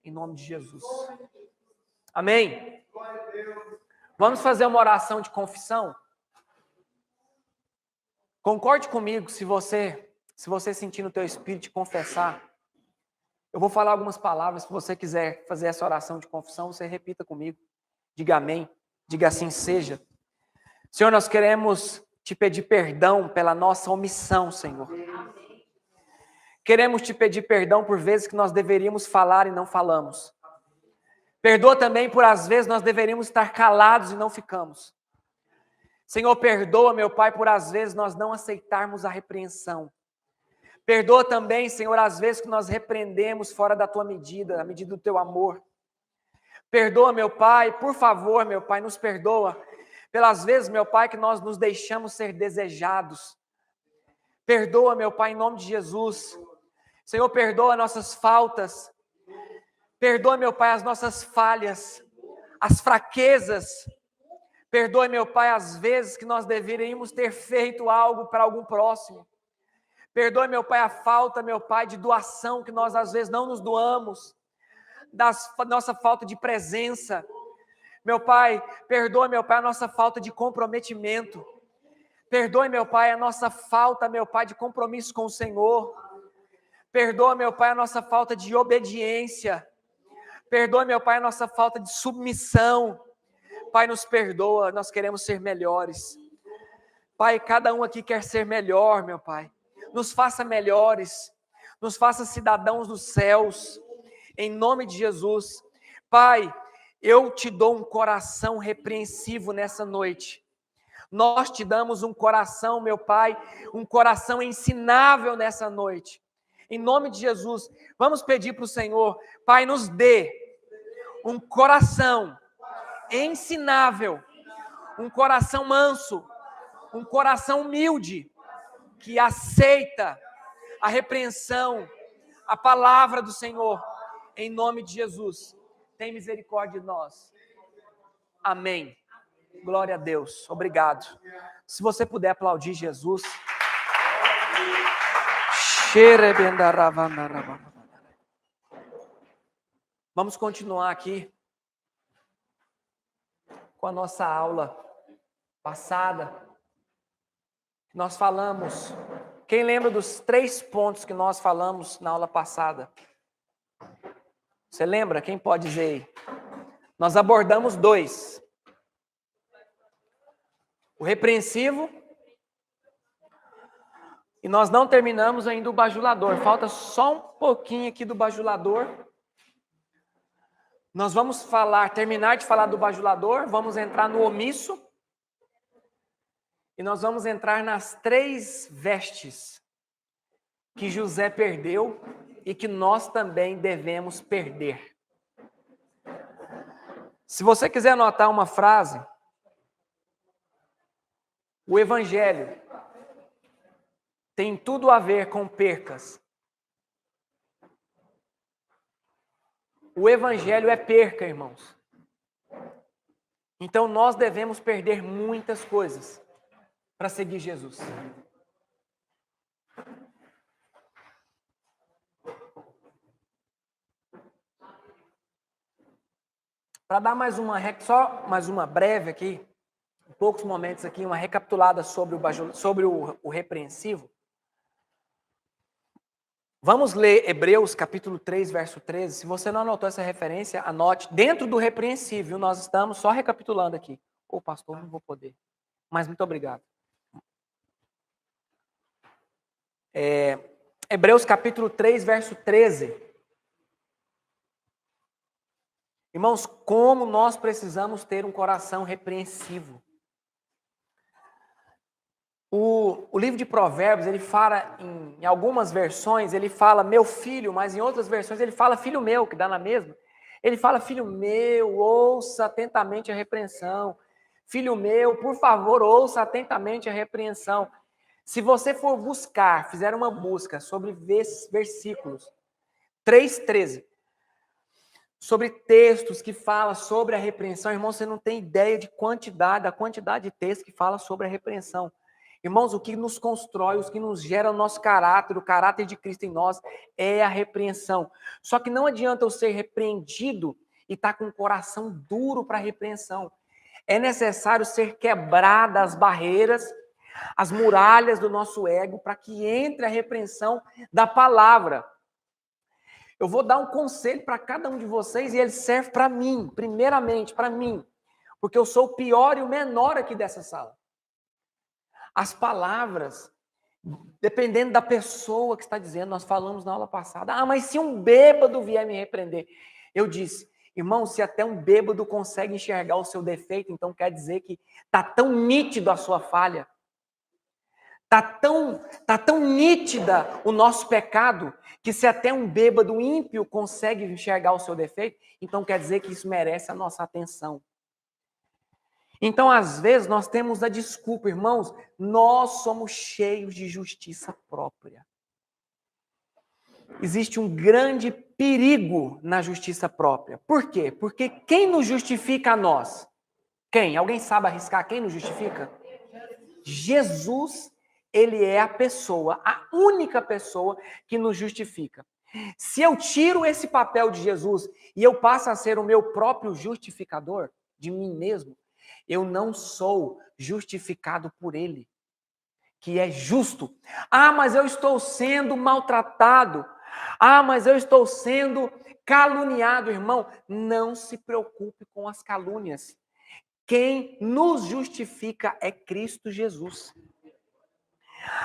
em nome de Jesus. Amém? Vamos fazer uma oração de confissão? Concorde comigo, se você sentir no teu espírito de confessar. Eu vou falar algumas palavras, se você quiser fazer essa oração de confissão, você repita comigo. Diga amém, diga assim seja. Senhor, nós queremos te pedir perdão pela nossa omissão, Senhor. Queremos te pedir perdão por vezes que nós deveríamos falar e não falamos. Perdoa também por às vezes nós deveríamos estar calados e não ficamos. Senhor, perdoa, meu Pai, por às vezes nós não aceitarmos a repreensão. Perdoa também, Senhor, às vezes que nós repreendemos fora da tua medida, a medida do teu amor. Perdoa, meu Pai, por favor, meu Pai, nos perdoa. Pelas vezes, meu Pai, que nós nos deixamos ser desejados. Perdoa, meu Pai, em nome de Jesus. Senhor, perdoa nossas faltas. Perdoa, meu Pai, as nossas falhas, as fraquezas. Perdoa, meu Pai, as vezes que nós deveríamos ter feito algo para algum próximo. Perdoa, meu Pai, a falta, meu Pai, de doação que nós às vezes não nos doamos. Da nossa falta de presença. Meu Pai, perdoa, meu Pai, a nossa falta de comprometimento. Perdoe, meu Pai, a nossa falta, meu Pai, de compromisso com o Senhor. Perdoa, meu Pai, a nossa falta de obediência. Perdoa, meu Pai, a nossa falta de submissão. Pai, nos perdoa, nós queremos ser melhores. Pai, cada um aqui quer ser melhor, meu Pai. Nos faça melhores, nos faça cidadãos dos céus, em nome de Jesus. Pai, eu te dou um coração repreensivo nessa noite. Nós te damos um coração, meu Pai, um coração ensinável nessa noite. Em nome de Jesus, vamos pedir para o Senhor, Pai, nos dê um coração ensinável, um coração manso, um coração humilde, que aceita a repreensão, a palavra do Senhor, em nome de Jesus. Tem misericórdia de nós. Amém. Glória a Deus. Obrigado. Se você puder aplaudir Jesus. Vamos continuar aqui com a nossa aula passada. Nós falamos. Quem lembra dos 3 pontos que nós falamos na aula passada? Você lembra? Quem pode dizer aí? Nós abordamos 2. O repreensivo. E nós não terminamos ainda o bajulador. Falta só um pouquinho aqui do bajulador. Nós vamos terminar de falar do bajulador, vamos entrar no omisso. E nós vamos entrar nas 3 vestes que José perdeu e que nós também devemos perder. Se você quiser anotar uma frase, o Evangelho tem tudo a ver com percas. O Evangelho é perca, irmãos. Então nós devemos perder muitas coisas para seguir Jesus. Para dar mais uma breve aqui, em poucos momentos aqui, uma recapitulada sobre o repreensivo. Vamos ler Hebreus capítulo 3, verso 13. Se você não anotou essa referência, anote. Dentro do repreensível, nós estamos só recapitulando aqui. Ô, pastor, não vou poder. Mas muito obrigado. Hebreus capítulo 3, verso 13. Irmãos, como nós precisamos ter um coração repreensivo. O livro de Provérbios, ele fala, em algumas versões, ele fala meu filho, mas em outras versões ele fala filho meu, que dá na mesma. Ele fala, filho meu, ouça atentamente a repreensão. Filho meu, por favor, ouça atentamente a repreensão. Se você for fizer uma busca sobre versículos 3:13, sobre textos que falam sobre a repreensão, irmão, você não tem ideia da quantidade de textos que fala sobre a repreensão. Irmãos, o que nos constrói, o que nos gera o nosso caráter, o caráter de Cristo em nós, é a repreensão. Só que não adianta eu ser repreendido e estar com o coração duro para a repreensão. É necessário ser quebradas as barreiras, as muralhas do nosso ego, para que entre a repreensão da palavra. Eu vou dar um conselho para cada um de vocês e ele serve para mim, primeiramente para mim, porque eu sou o pior e o menor aqui dessa sala. As palavras, dependendo da pessoa que está dizendo, nós falamos na aula passada, mas se um bêbado vier me repreender, eu disse, irmão, se até um bêbado consegue enxergar o seu defeito, então quer dizer que está tão nítido a sua falha, está tão nítida o nosso pecado, que se até um bêbado ímpio consegue enxergar o seu defeito, então quer dizer que isso merece a nossa atenção. Então, às vezes, nós temos a desculpa, irmãos, nós somos cheios de justiça própria. Existe um grande perigo na justiça própria. Por quê? Porque quem nos justifica a nós? Quem? Alguém sabe arriscar quem nos justifica? Jesus, ele é a pessoa, a única pessoa que nos justifica. Se eu tiro esse papel de Jesus e eu passo a ser o meu próprio justificador de mim mesmo, eu não sou justificado por ele, que é justo. Mas eu estou sendo maltratado. Mas eu estou sendo caluniado, irmão. Não se preocupe com as calúnias. Quem nos justifica é Cristo Jesus.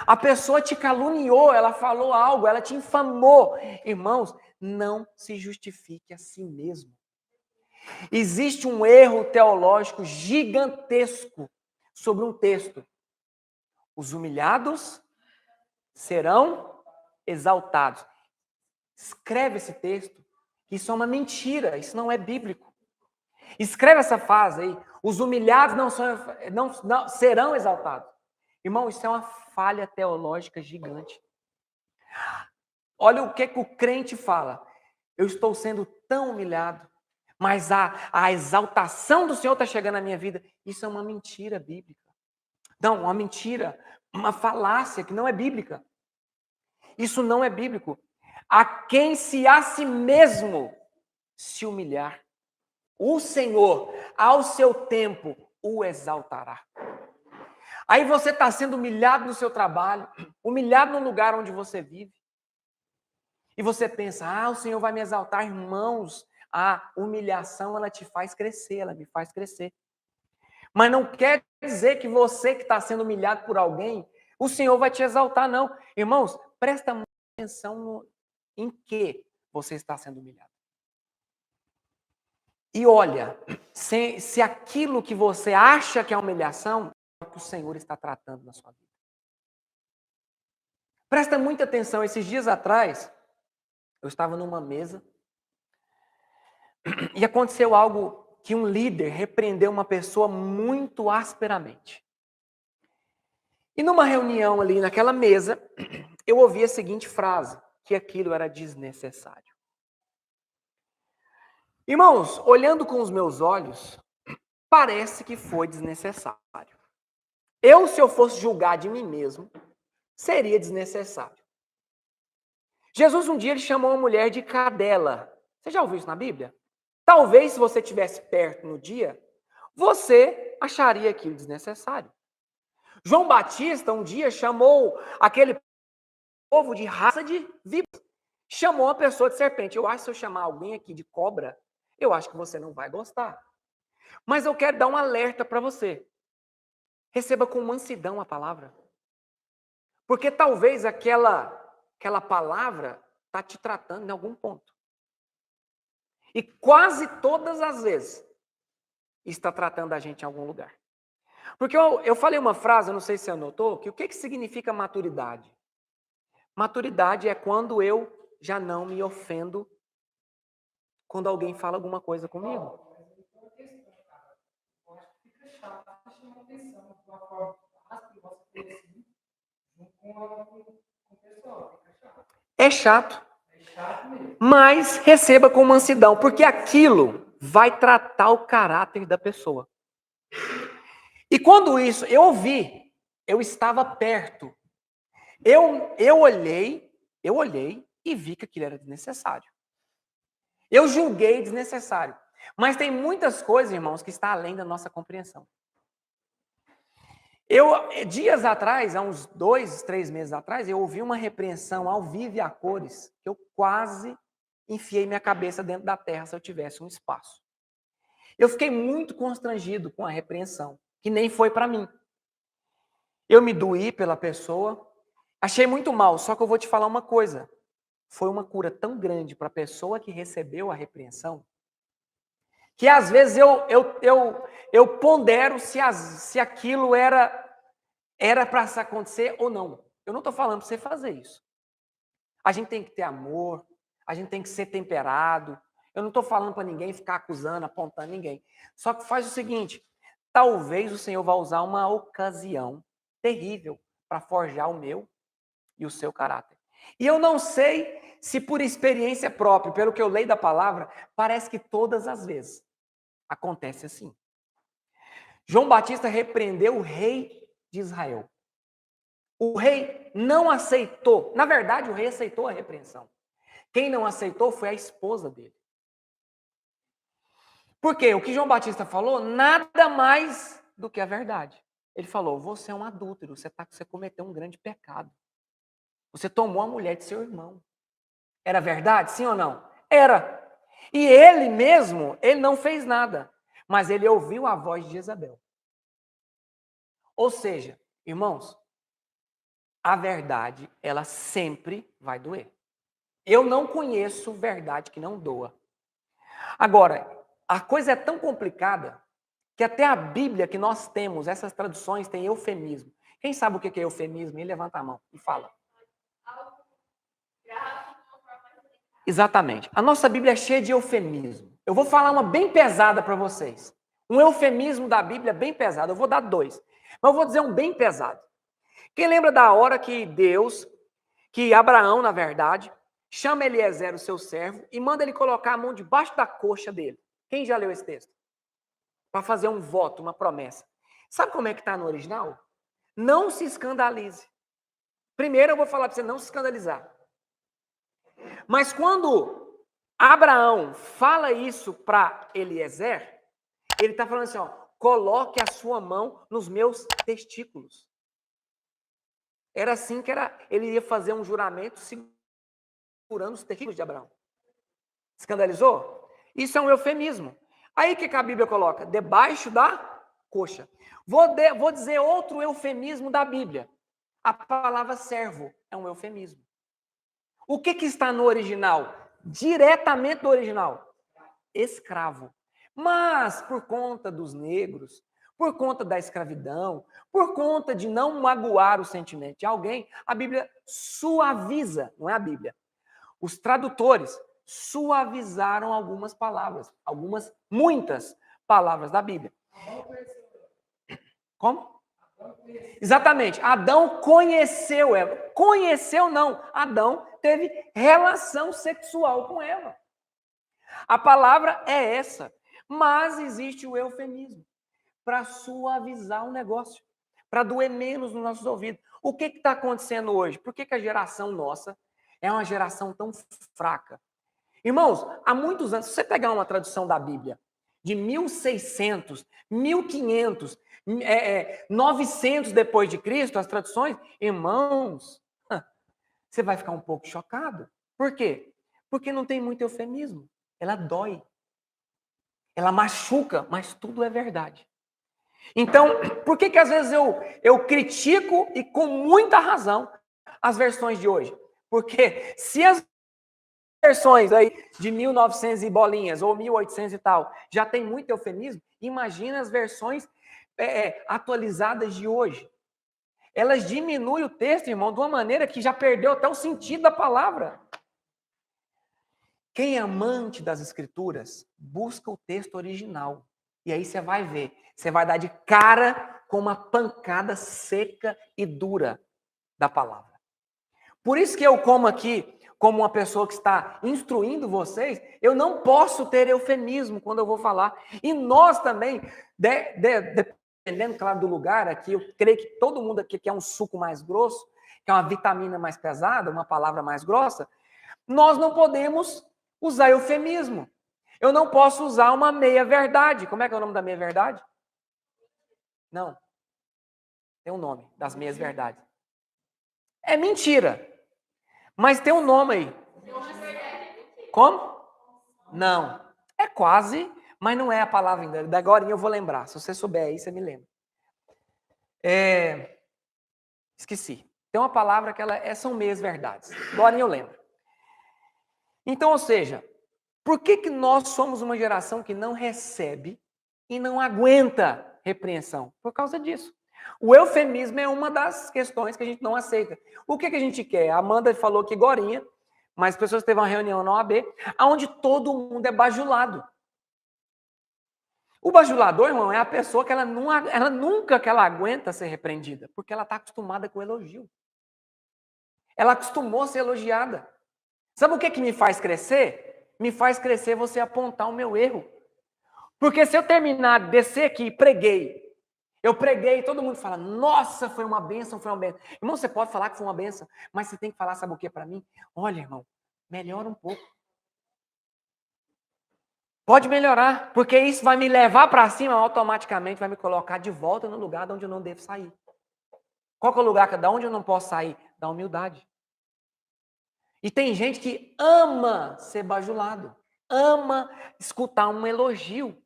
A pessoa te caluniou, ela falou algo, ela te infamou. Irmãos, não se justifique a si mesmo. Existe um erro teológico gigantesco sobre um texto. Os humilhados serão exaltados. Escreve esse texto. Isso é uma mentira, isso não é bíblico. Escreve essa frase aí. Os humilhados não serão exaltados. Irmão, isso é uma falha teológica gigante. Olha o que o crente fala. Eu estou sendo tão humilhado, mas a exaltação do Senhor está chegando na minha vida. Isso é uma mentira bíblica. Não, uma mentira, uma falácia que não é bíblica. Isso não é bíblico. A quem se a si mesmo se humilhar, o Senhor, ao seu tempo, o exaltará. Aí você está sendo humilhado no seu trabalho, humilhado no lugar onde você vive. E você pensa, o Senhor vai me exaltar, irmãos. A humilhação, ela te faz crescer, ela me faz crescer. Mas não quer dizer que você que está sendo humilhado por alguém, o Senhor vai te exaltar, não. Irmãos, presta muita atenção em que você está sendo humilhado. E olha, se aquilo que você acha que é humilhação, é o que o Senhor está tratando na sua vida. Presta muita atenção. Esses dias atrás, eu estava numa mesa e aconteceu algo que um líder repreendeu uma pessoa muito asperamente. E numa reunião ali naquela mesa, eu ouvi a seguinte frase, que aquilo era desnecessário. Irmãos, olhando com os meus olhos, parece que foi desnecessário. Se eu fosse julgar de mim mesmo, seria desnecessário. Jesus um dia ele chamou uma mulher de cadela. Você já ouviu isso na Bíblia? Talvez se você estivesse perto no dia, você acharia aquilo desnecessário. João Batista um dia chamou aquele povo de raça de víboras. Chamou uma pessoa de serpente. Eu acho que se eu chamar alguém aqui de cobra, eu acho que você não vai gostar. Mas eu quero dar um alerta para você. Receba com mansidão a palavra. Porque talvez aquela palavra está te tratando em algum ponto. E quase todas as vezes está tratando a gente em algum lugar. Porque eu falei uma frase, eu não sei se você anotou, que o que significa maturidade? Maturidade é quando eu já não me ofendo quando alguém fala alguma coisa comigo. É chato. Mas receba com mansidão, porque aquilo vai tratar o caráter da pessoa. E quando isso, eu ouvi Eu estava perto. Eu olhei e vi que aquilo era desnecessário. Eu julguei desnecessário. Mas tem muitas coisas, irmãos, que estão além da nossa compreensão. Dias atrás, há uns 2, 3 meses atrás, eu ouvi uma repreensão ao vivo e a cores, que eu quase enfiei minha cabeça dentro da terra se eu tivesse um espaço. Eu fiquei muito constrangido com a repreensão, que nem foi para mim. Eu me doí pela pessoa, achei muito mal, só que eu vou te falar uma coisa. Foi uma cura tão grande para a pessoa que recebeu a repreensão, que às vezes eu pondero se aquilo era para se acontecer ou não. Eu não estou falando para você fazer isso. A gente tem que ter amor, a gente tem que ser temperado. Eu não estou falando para ninguém ficar acusando, apontando ninguém. Só que faz o seguinte, talvez o Senhor vá usar uma ocasião terrível para forjar o meu e o seu caráter. E eu não sei se por experiência própria, pelo que eu leio da palavra, parece que todas as vezes acontece assim. João Batista repreendeu o rei de Israel. O rei não aceitou. Na verdade, o rei aceitou a repreensão. Quem não aceitou foi a esposa dele. Por quê? O que João Batista falou, nada mais do que a verdade. Ele falou, você é um adúltero, você cometeu um grande pecado. Você tomou a mulher de seu irmão. Era verdade, sim ou não? Era. E ele mesmo, ele não fez nada. Mas ele ouviu a voz de Jezabel. Ou seja, irmãos, a verdade, ela sempre vai doer. Eu não conheço verdade que não doa. Agora, a coisa é tão complicada que até a Bíblia que nós temos, essas traduções, tem eufemismo. Quem sabe o que é eufemismo? E levanta a mão e fala. Exatamente. A nossa Bíblia é cheia de eufemismo. Eu vou falar uma bem pesada para vocês. Um eufemismo da Bíblia bem pesado. Eu vou dar 2. Mas eu vou dizer um bem pesado. Quem lembra da hora que Abraão, na verdade, chama Eliezer, o seu servo, e manda ele colocar a mão debaixo da coxa dele? Quem já leu esse texto? Para fazer um voto, uma promessa. Sabe como é que está no original? Não se escandalize. Primeiro eu vou falar para você não se escandalizar. Mas quando Abraão fala isso para Eliezer, ele está falando assim, ó, coloque a sua mão nos meus testículos. Era assim que ele ia fazer um juramento segurando os testículos de Abraão. Escandalizou? Isso é um eufemismo. Aí o que a Bíblia coloca? Debaixo da coxa. Vou dizer outro eufemismo da Bíblia. A palavra servo é um eufemismo. O que está no original? Diretamente do original. Escravo. Mas por conta dos negros, por conta da escravidão, por conta de não magoar o sentimento de alguém, a Bíblia suaviza, não é a Bíblia. Os tradutores suavizaram algumas palavras, muitas palavras da Bíblia. Como? Exatamente. Adão conheceu Eva. Conheceu não. Adão teve relação sexual com Eva. A palavra é essa. Mas existe o eufemismo para suavizar o negócio, para doer menos nos nossos ouvidos. O que está acontecendo hoje? Por que a geração nossa é uma geração tão fraca? Irmãos, há muitos anos, se você pegar uma tradução da Bíblia de 1600, 1500, 900 depois de Cristo, as traduções, irmãos, você vai ficar um pouco chocado. Por quê? Porque não tem muito eufemismo. Ela dói. Ela machuca, mas tudo é verdade. Então, por que às vezes eu critico, e com muita razão, as versões de hoje? Porque se as versões aí de 1900 e bolinhas, ou 1800 e tal, já tem muito eufemismo, imagina as versões atualizadas de hoje. Elas diminuem o texto, irmão, de uma maneira que já perdeu até o sentido da palavra. Quem é amante das Escrituras, busca o texto original. E aí você vai ver, você vai dar de cara com uma pancada seca e dura da palavra. Por isso que eu como aqui, como uma pessoa que está instruindo vocês, eu não posso ter eufemismo quando eu vou falar. E nós também, dependendo, claro, do lugar, aqui eu creio que todo mundo aqui quer um suco mais grosso, quer uma vitamina mais pesada, uma palavra mais grossa, nós não podemos usar eufemismo. Eu não posso usar uma meia-verdade. Como é que é o nome da meia-verdade? Não. Tem um nome das meias-verdades. É mentira. Mas tem um nome aí. Como? Não. É quase, mas não é a palavra ainda. Da agora eu vou lembrar. Se você souber aí, você me lembra. Esqueci. Tem uma palavra que são meias-verdades. Agora eu lembro. Então, ou seja, por que nós somos uma geração que não recebe e não aguenta repreensão? Por causa disso. O eufemismo é uma das questões que a gente não aceita. O que a gente quer? A Amanda falou que agorinha, mas as pessoas teve uma reunião na OAB, onde todo mundo é bajulado. O bajulador, irmão, é a pessoa que ela nunca que ela aguenta ser repreendida, porque ela está acostumada com elogio. Ela acostumou a ser elogiada. Sabe o que me faz crescer? Me faz crescer você apontar o meu erro. Porque se eu terminar, descer aqui e eu preguei, todo mundo fala, nossa, foi uma bênção, foi uma bênção. Irmão, você pode falar que foi uma bênção, mas você tem que falar, sabe o que para mim? Olha, irmão, melhora um pouco. Pode melhorar, porque isso vai me levar para cima, automaticamente vai me colocar de volta no lugar de onde eu não devo sair. Qual que é o lugar de onde eu não posso sair? Da humildade. E tem gente que ama ser bajulado, ama escutar um elogio.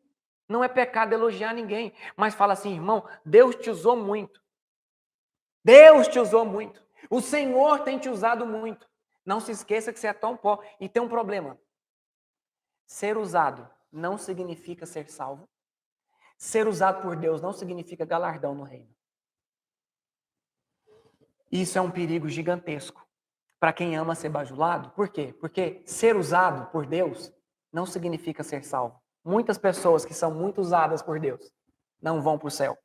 Não é pecado elogiar ninguém, mas fala assim, irmão, Deus te usou muito. Deus te usou muito. O Senhor tem te usado muito. Não se esqueça que você é tão pó. E tem um problema. Ser usado não significa ser salvo. Ser usado por Deus não significa galardão no reino. Isso é um perigo gigantesco para quem ama ser bajulado. Por quê? Porque ser usado por Deus não significa ser salvo. Muitas pessoas que são muito usadas por Deus não vão para o céu.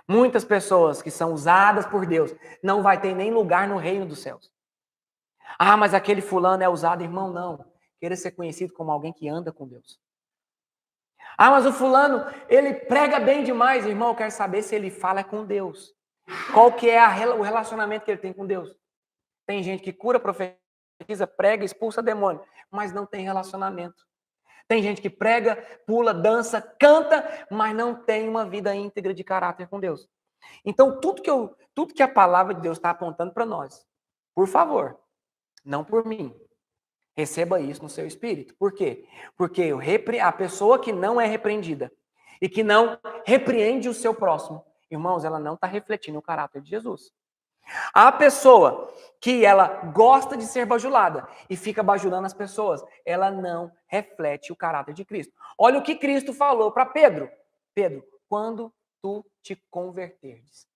Muitas pessoas que são usadas por Deus não vai ter nem lugar no reino dos céus. Ah, mas aquele fulano é usado, irmão, não. Queira ser conhecido como alguém que anda com Deus. Ah, mas o fulano, ele prega bem demais, irmão, eu quero saber se ele fala com Deus. Qual que é o relacionamento que ele tem com Deus? Tem gente que cura, profetiza, prega, expulsa demônio, mas não tem relacionamento. Tem gente que prega, pula, dança, canta, mas não tem uma vida íntegra de caráter com Deus. Então, tudo que a palavra de Deus está apontando para nós, por favor, não por mim, receba isso no seu espírito. Por quê? Porque a pessoa que não é repreendida e que não repreende o seu próximo, irmãos, ela não está refletindo o caráter de Jesus. A pessoa que ela gosta de ser bajulada e fica bajulando as pessoas, ela não reflete o caráter de Cristo. Olha o que Cristo falou para Pedro. Pedro, quando tu te converteres.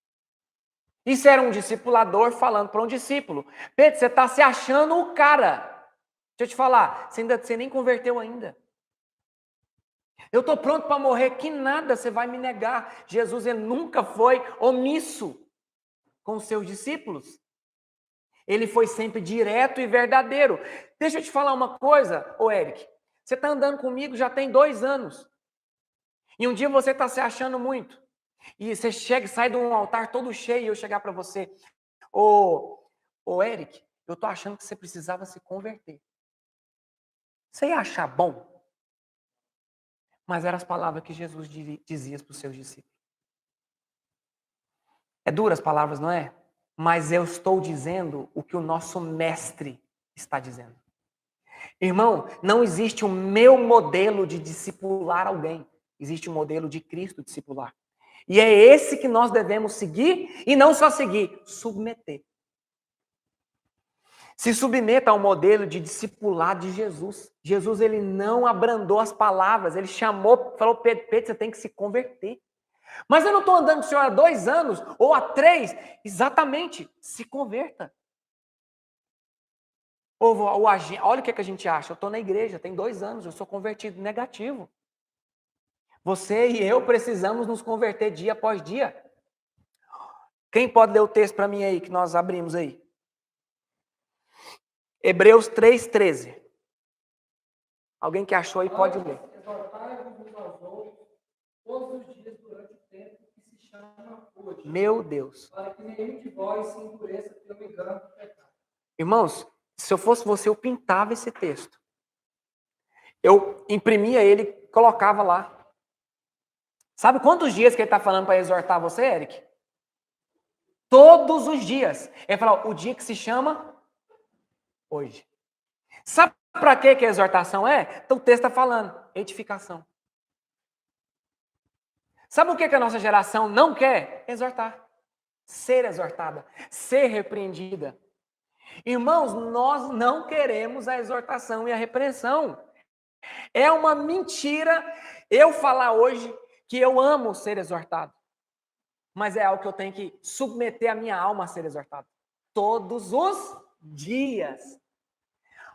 Isso era um discipulador falando para um discípulo. Pedro, você está se achando o cara. Deixa eu te falar, você nem converteu ainda. Eu estou pronto para morrer, que nada você vai me negar. Jesus, ele nunca foi omisso com os seus discípulos. Ele foi sempre direto e verdadeiro. Deixa eu te falar uma coisa, ô Eric. Você está andando comigo já tem 2 anos. E um dia você está se achando muito. E você sai de um altar todo cheio e eu chegar para você. Ô Eric, eu estou achando que você precisava se converter. Você ia achar bom? Mas eram as palavras que Jesus dizia para os seus discípulos. É duras as palavras, não é? Mas eu estou dizendo o que o nosso mestre está dizendo. Irmão, não existe o meu modelo de discipular alguém. Existe o modelo de Cristo discipular. E é esse que nós devemos seguir e não só seguir, submeter. Se submeta ao modelo de discipular de Jesus. Jesus, ele não abrandou as palavras, ele chamou, falou, Pedro, você tem que se converter. Mas eu não estou andando com o senhor há 2 anos, ou há 3, exatamente, se converta. Olha o que a gente acha, eu estou na igreja, tem 2 anos, eu sou convertido, negativo. Você e eu precisamos nos converter dia após dia. Quem pode ler o texto para mim aí, que nós abrimos aí? Hebreus 3:13. Alguém que achou aí pode ler. Exortai-vos uns aos outros todos os dias durante o tempo que se chama hoje. Meu Deus. Para que nenhum de vós se endureça pelo engano do pecado. Irmãos, se eu fosse você, eu pintava esse texto. Eu imprimia ele, colocava lá. Sabe quantos dias que ele está falando para exortar você, Eric? Todos os dias. Ele fala, o dia que se chama hoje. Sabe para que a exortação é? Então o texto está falando, edificação. Sabe o que a nossa geração não quer? Exortar. Ser exortada, ser repreendida. Irmãos, nós não queremos a exortação e a repreensão. É uma mentira eu falar hoje que eu amo ser exortado. Mas é algo que eu tenho que submeter a minha alma a ser exortado. Todos os dias.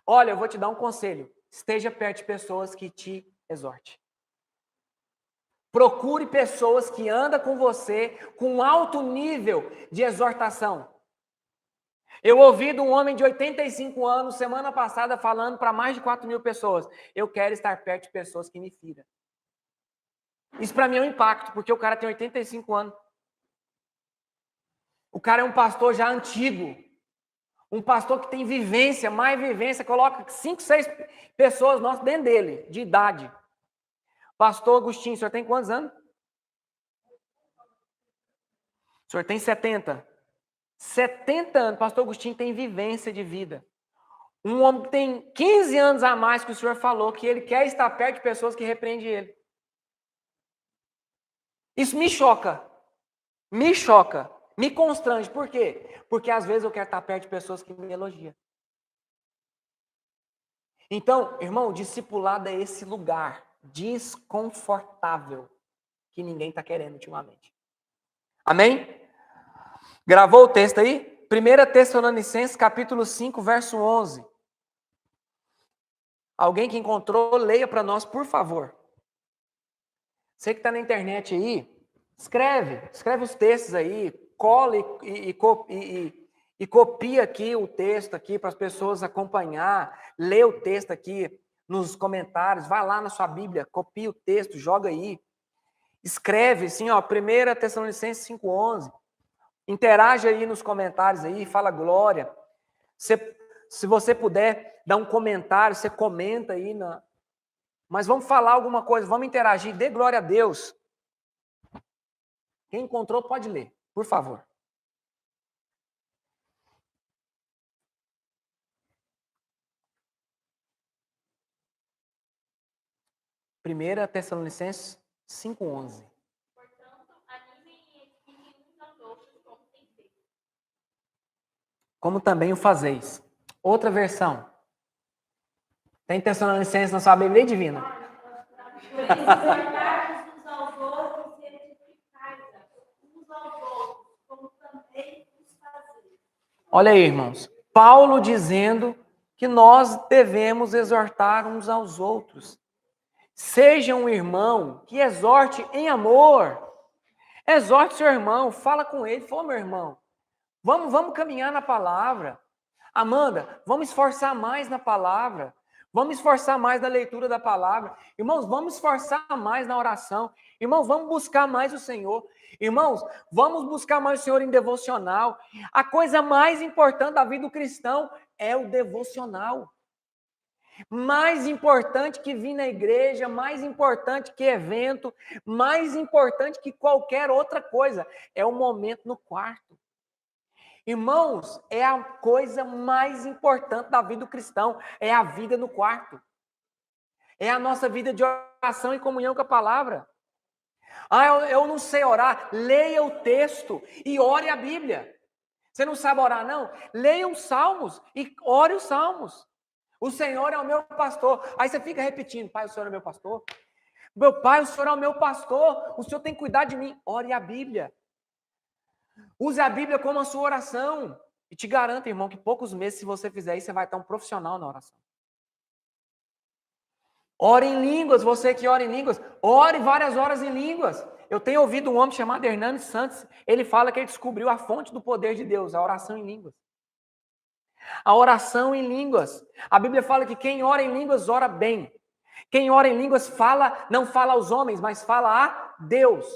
Olha, eu vou te dar um conselho. Esteja perto de pessoas que te exortem. Procure pessoas que andam com você com alto nível de exortação. Eu ouvi de um homem de 85 anos, semana passada, falando para mais de 4.000 pessoas. Eu quero estar perto de pessoas que me firam. Isso para mim é um impacto, porque o cara tem 85 anos. O cara é um pastor já antigo. Um pastor que tem vivência, mais vivência, coloca 5, 6 pessoas nossas dentro dele, de idade. Pastor Agostinho, o senhor tem quantos anos? O senhor tem 70. 70 anos, pastor Agostinho tem vivência de vida. Um homem que tem 15 anos a mais que o senhor falou que ele quer estar perto de pessoas que repreendem ele. Isso me choca. Me choca. Me constrange. Por quê? Porque às vezes eu quero estar perto de pessoas que me elogiam. Então, irmão, discipulado é esse lugar desconfortável que ninguém está querendo ultimamente. Amém? Gravou o texto aí? 1 Tessalonicenses, capítulo 5, verso 11. Alguém que encontrou, leia para nós, por favor. Você que está na internet aí, escreve os textos aí, cola e copia aqui o texto aqui para as pessoas acompanhar, lê o texto aqui nos comentários, vai lá na sua Bíblia, copia o texto, joga aí. Escreve assim, ó, 1 Tessalonicenses 5:11. Interage aí nos comentários aí, fala glória. Se você puder dar um comentário, você comenta aí. Mas vamos falar alguma coisa, vamos interagir, dê glória a Deus. Quem encontrou pode ler, por favor. Primeira Tessalonicenses 5:11. Como também o fazeis. Outra versão. Tem Tessalonicenses na sua Bíblia divina? Olha aí, irmãos. Paulo dizendo que nós devemos exortar uns aos outros. Seja um irmão que exorte em amor. Exorte seu irmão, fala com ele, fala, meu irmão, vamos caminhar na palavra. Amanda, vamos esforçar mais na palavra. Vamos esforçar mais na leitura da palavra. Irmãos, vamos esforçar mais na oração. Irmãos, vamos buscar mais o Senhor. Irmãos, vamos buscar mais o Senhor em devocional. A coisa mais importante da vida do cristão é o devocional. Mais importante que vir na igreja, mais importante que evento, mais importante que qualquer outra coisa, é o momento no quarto. Irmãos, é a coisa mais importante da vida do cristão, é a vida no quarto. É a nossa vida de oração e comunhão com a palavra. Eu não sei orar, leia o texto e ore a Bíblia. Você não sabe orar, não? Leia os salmos e ore os salmos. O Senhor é o meu pastor. Aí você fica repetindo, Pai, o Senhor é meu pastor. Meu Pai, o Senhor é o meu pastor. O Senhor tem que cuidar de mim. Ore a Bíblia. Use a Bíblia como a sua oração. E te garanto, irmão, que poucos meses, se você fizer isso, você vai estar um profissional na oração. Ore em línguas, você que ora em línguas. Ore várias horas em línguas. Eu tenho ouvido um homem chamado Hernani Santos. Ele fala que ele descobriu a fonte do poder de Deus, a oração em línguas. A oração em línguas. A Bíblia fala que quem ora em línguas ora bem. Quem ora em línguas não fala aos homens, mas fala a Deus.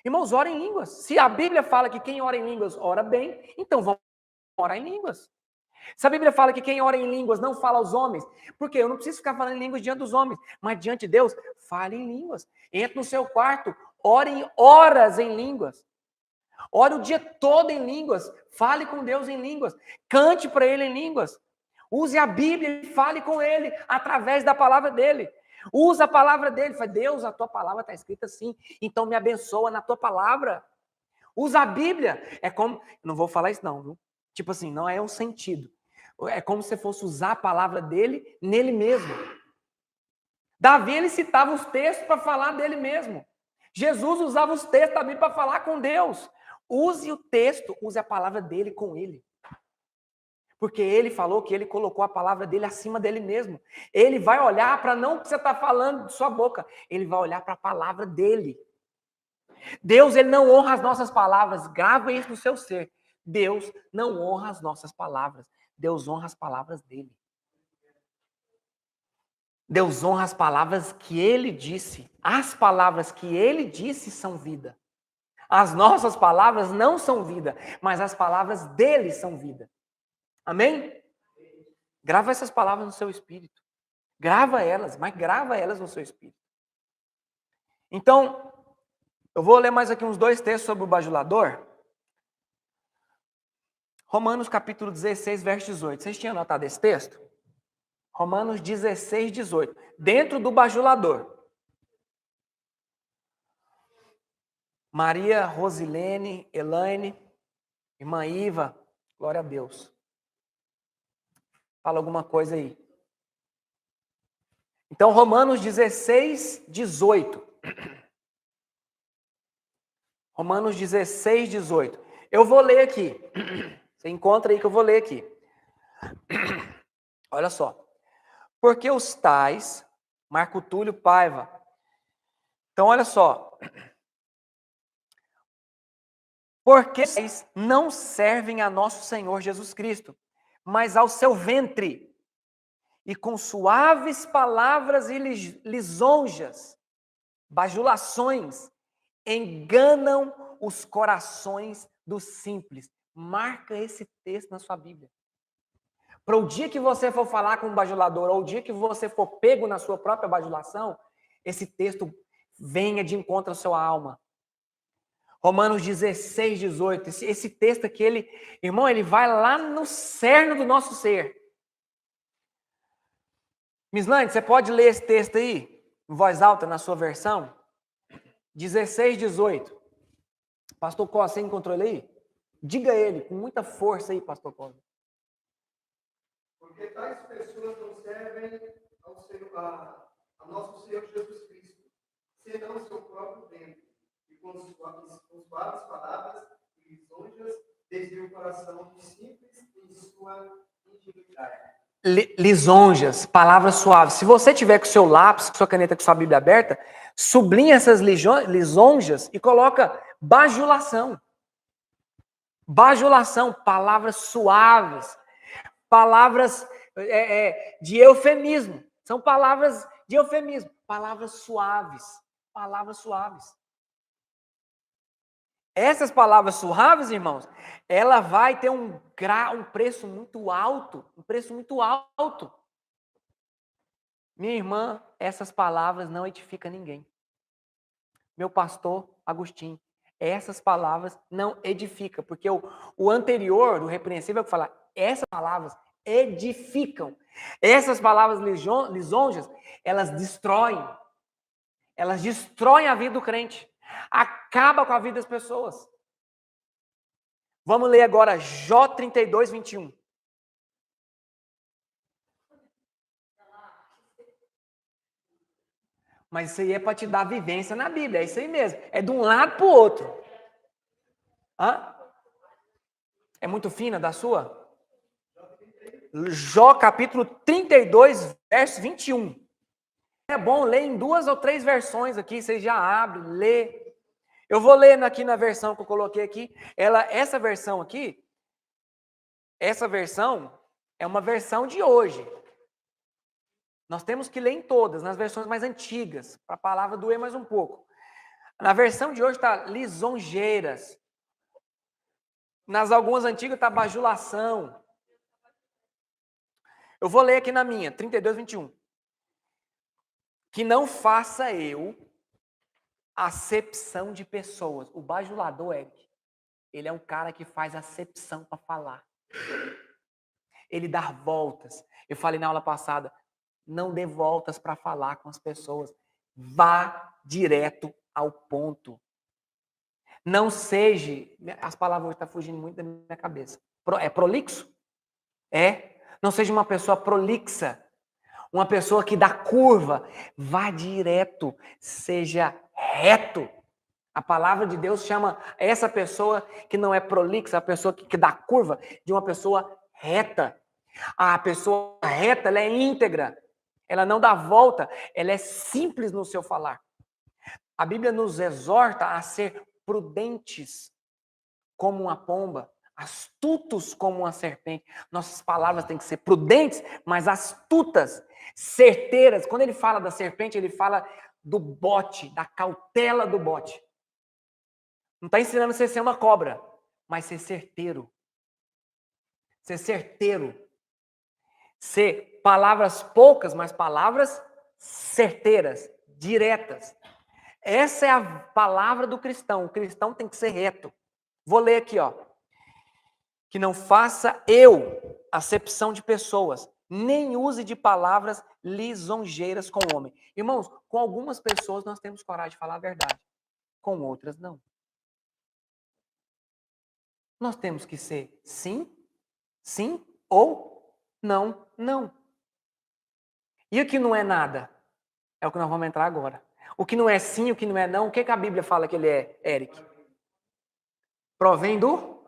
Irmãos, ora em línguas. Se a Bíblia fala que quem ora em línguas ora bem, então vamos orar em línguas. Se a Bíblia fala que quem ora em línguas não fala aos homens, porque eu não preciso ficar falando em línguas diante dos homens, mas diante de Deus, fale em línguas. Entre no seu quarto, ore em horas em línguas. Ore o dia todo em línguas. Fale com Deus em línguas. Cante para Ele em línguas. Use a Bíblia e fale com Ele através da palavra dEle. Use a palavra dEle. Fala, Deus, a tua palavra está escrita assim, então me abençoa na tua palavra. Usa a Bíblia. É como... Não vou falar isso não, viu? Tipo assim, não é um sentido. É como se fosse usar a palavra dele nele mesmo. Davi, ele citava os textos para falar dele mesmo. Jesus usava os textos da Bíblia para falar com Deus. Use o texto, use a palavra dele com ele. Porque ele falou que ele colocou a palavra dele acima dele mesmo. Ele vai olhar para não o que você está falando de sua boca. Ele vai olhar para a palavra dele. Deus, ele não honra as nossas palavras. Grava isso no seu ser. Deus não honra as nossas palavras. Deus honra as palavras dele. Deus honra as palavras que ele disse. As palavras que ele disse são vida. As nossas palavras não são vida, mas as palavras dele são vida. Amém? Grava essas palavras no seu espírito. Grava elas, mas grava elas no seu espírito. Então, eu vou ler mais aqui uns 2 textos sobre o bajulador. Romanos capítulo 16, verso 18. Vocês tinham anotado esse texto? Romanos 16, 18. Dentro do bajulador. Maria, Rosilene, Elaine, irmã Iva, glória a Deus. Fala alguma coisa aí. Então, Romanos 16, 18. Romanos 16, 18. Eu vou ler aqui. Você encontra aí que eu vou ler aqui. Olha só. Porque os tais, Marco Túlio Paiva. Então, olha só. Porque vocês não servem a nosso Senhor Jesus Cristo, mas ao seu ventre, e com suaves palavras e lisonjas, bajulações, enganam os corações dos simples. Marca esse texto na sua Bíblia. Para o dia que você for falar com um bajulador, ou o dia que você for pego na sua própria bajulação, esse texto venha de encontro à sua alma. Romanos 16, 18. Esse texto aqui, irmão, ele vai lá no cerne do nosso ser. Mislane, você pode ler esse texto aí, em voz alta, na sua versão? 16, 18. Pastor Costa, você encontrou ele aí? Diga ele, com muita força aí, Pastor Costa. Porque tais pessoas não servem a nosso Senhor Jesus Cristo, senão o seu próprio ventre, e com suaves palavras e lisonjas, desviam o coração dos simples em sua intimidade. Lisonjas, palavras suaves. Se você tiver com seu lápis, com sua caneta, com sua Bíblia aberta, sublinha essas lisonjas e coloca bajulação. Bajulação, palavras suaves, palavras de eufemismo. São palavras de eufemismo, palavras suaves, palavras suaves. Essas palavras suaves, irmãos, ela vai ter um preço muito alto, Minha irmã, essas palavras não edificam ninguém. Meu pastor Agostinho, essas palavras não edificam, porque o anterior, o repreensível, que fala, essas palavras edificam. Essas palavras lisonjas, elas destroem a vida do crente. Acaba com a vida das pessoas. Vamos ler agora Jó 32, 21. Mas isso aí é para te dar vivência na Bíblia, é isso aí mesmo. É de um lado para o outro. Hã? É muito fina da sua? Jó capítulo 32, verso 21. É bom ler em 2 ou 3 versões aqui, você já abre, lê. Eu vou ler aqui na versão que eu coloquei aqui. Essa versão aqui, é uma versão de hoje. Nós temos que ler em todas, nas versões mais antigas, para a palavra doer mais um pouco. Na versão de hoje está lisonjeiras. Nas algumas antigas está bajulação. Eu vou ler aqui na minha, 32, 21. Que não faça eu acepção de pessoas. O bajulador, Eric, ele é um cara que faz acepção para falar. Ele dá voltas. Eu falei na aula passada, não dê voltas para falar com as pessoas. Vá direto ao ponto. Não seja... As palavras hoje estão fugindo muito da minha cabeça. É prolixo? É. Não seja uma pessoa prolixa. Uma pessoa que dá curva. Vá direto. Seja reto. A palavra de Deus chama essa pessoa que não é prolixa, a pessoa que dá curva, de uma pessoa reta. A pessoa reta, ela é íntegra. Ela não dá volta. Ela é simples no seu falar. A Bíblia nos exorta a ser prudentes como uma pomba, astutos como uma serpente. Nossas palavras têm que ser prudentes, mas astutas, certeiras. Quando ele fala da serpente, ele fala do bote, da cautela do bote. Não está ensinando você a ser uma cobra, mas ser certeiro. Ser certeiro. Ser palavras poucas, mas palavras certeiras, diretas. Essa é a palavra do cristão. O cristão tem que ser reto. Vou ler aqui, ó. Que não faça eu acepção de pessoas, nem use de palavras lisonjeiras com o homem. Irmãos, com algumas pessoas nós temos coragem de falar a verdade. Com outras, não. Nós temos que ser sim, sim ou não, não. E o que não é nada? É o que nós vamos entrar agora. O que não é sim, o que não é não, o que a Bíblia fala que ele é, Eric? Provém do?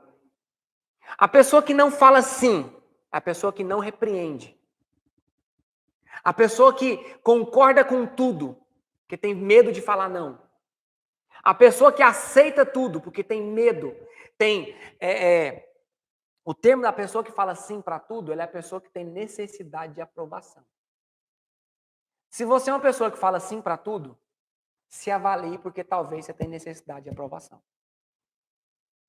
A pessoa que não fala sim, a pessoa que não repreende. A pessoa que concorda com tudo, que tem medo de falar não. A pessoa que aceita tudo, porque tem medo. Tem o termo da pessoa que fala sim para tudo, ela é a pessoa que tem necessidade de aprovação. Se você é uma pessoa que fala sim para tudo, se avalie, porque talvez você tenha necessidade de aprovação.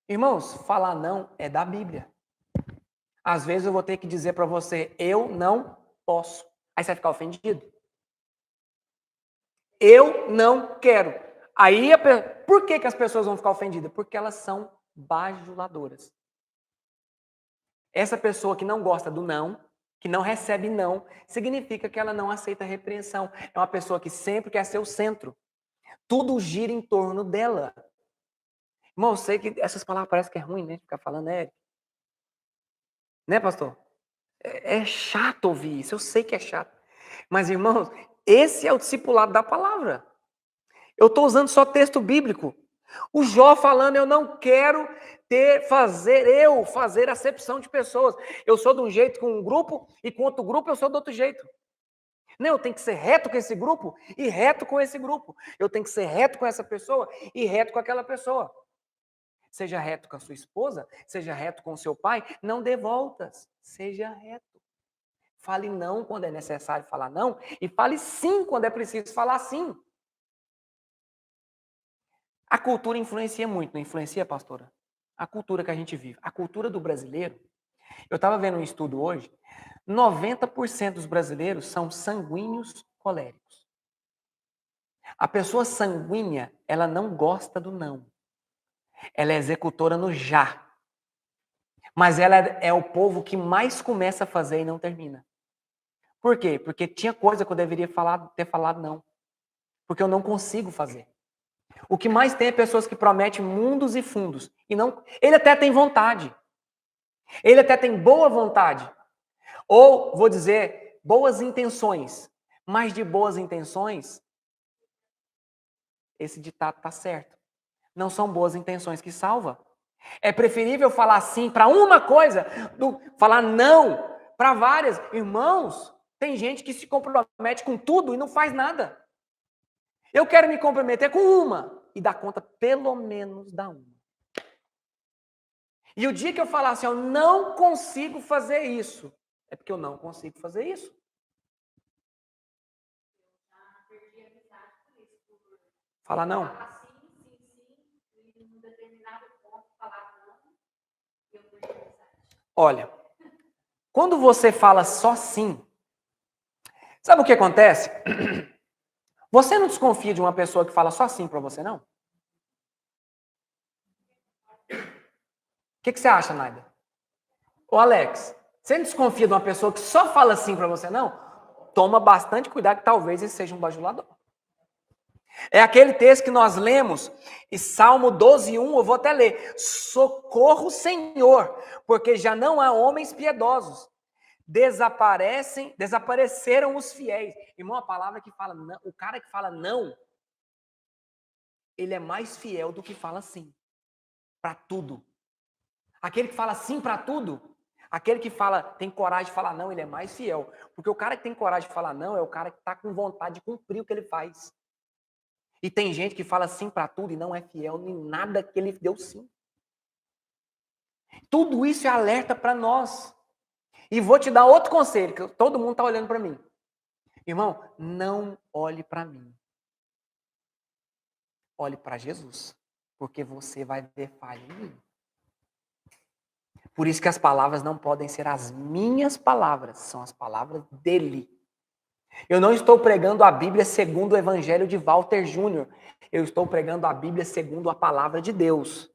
Irmãos, falar não é da Bíblia. Às vezes eu vou ter que dizer para você, eu não posso. Aí você vai ficar ofendido. Eu não quero. Aí, por que as pessoas vão ficar ofendidas? Porque elas são bajuladoras. Essa pessoa que não gosta do não, que não recebe não, significa que ela não aceita repreensão. É uma pessoa que sempre quer ser o centro. Tudo gira em torno dela. Irmão, eu sei que essas palavras parecem que é ruim, né? Ficar falando, né, pastor? É chato ouvir isso, eu sei que é chato. Mas, irmãos, esse é o discipulado da palavra. Eu estou usando só texto bíblico. O Jó falando, eu não quero fazer acepção de pessoas. Eu sou de um jeito com um grupo e com outro grupo eu sou de outro jeito. Não, eu tenho que ser reto com esse grupo e reto com esse grupo. Eu tenho que ser reto com essa pessoa e reto com aquela pessoa. Seja reto com a sua esposa, seja reto com o seu pai, não dê voltas. Seja reto. Fale não quando é necessário falar não e fale sim quando é preciso falar sim. A cultura influencia muito, não influencia, pastora? A cultura que a gente vive. A cultura do brasileiro. Eu estava vendo um estudo hoje. 90% dos brasileiros são sanguíneos coléricos. A pessoa sanguínea, ela não gosta do não. Ela é executora no já. Mas ela é o povo que mais começa a fazer e não termina. Por quê? Porque tinha coisa que eu deveria ter falado não. Porque eu não consigo fazer. O que mais tem é pessoas que prometem mundos e fundos. E não, ele até tem vontade. Ele até tem boa vontade. Ou, vou dizer, boas intenções. Mas de boas intenções, esse ditado está certo. Não são boas intenções que salva. É preferível falar sim para uma coisa do falar não para várias. Irmãos, tem gente que se compromete com tudo e não faz nada. Eu quero me comprometer com uma e dar conta pelo menos da uma. E o dia que eu falar assim, eu não consigo fazer isso, é porque eu não consigo fazer isso. Fala não. Olha, quando você fala só sim, sabe o que acontece? Você não desconfia de uma pessoa que fala só sim pra você, não? O que você acha, Naida? Ô, Alex, você não desconfia de uma pessoa que só fala sim pra você, não? Toma bastante cuidado que talvez ele seja um bajulador. É aquele texto que nós lemos, e Salmo 12:1, eu vou até ler. Socorro, Senhor, porque já não há homens piedosos. Desapareceram os fiéis. Irmão, a palavra que fala não, o cara que fala não, ele é mais fiel do que fala sim para tudo. Aquele que fala sim para tudo, aquele que fala, tem coragem de falar não, ele é mais fiel. Porque o cara que tem coragem de falar não é o cara que está com vontade de cumprir o que ele faz. E tem gente que fala sim para tudo e não é fiel em nada que ele deu sim. Tudo isso é alerta para nós. E vou te dar outro conselho, que todo mundo está olhando para mim. Irmão, não olhe para mim. Olhe para Jesus. Porque você vai ver falha em mim. Por isso que as palavras não podem ser as minhas palavras, são as palavras dele. Eu não estou pregando a Bíblia segundo o Evangelho de Walter Júnior. Eu estou pregando a Bíblia segundo a palavra de Deus.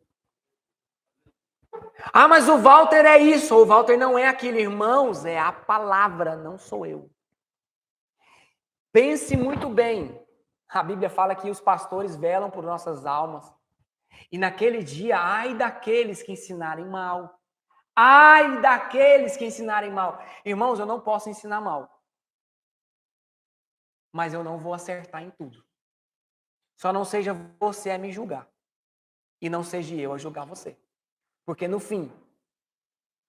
Ah, mas o Walter é isso, ou o Walter não é aquilo. Irmãos, é a palavra, não sou eu. Pense muito bem. A Bíblia fala que os pastores velam por nossas almas. E naquele dia, ai daqueles que ensinarem mal. Ai daqueles que ensinarem mal. Irmãos, eu não posso ensinar mal. Mas eu não vou acertar em tudo. Só não seja você a me julgar. E não seja eu a julgar você. Porque no fim,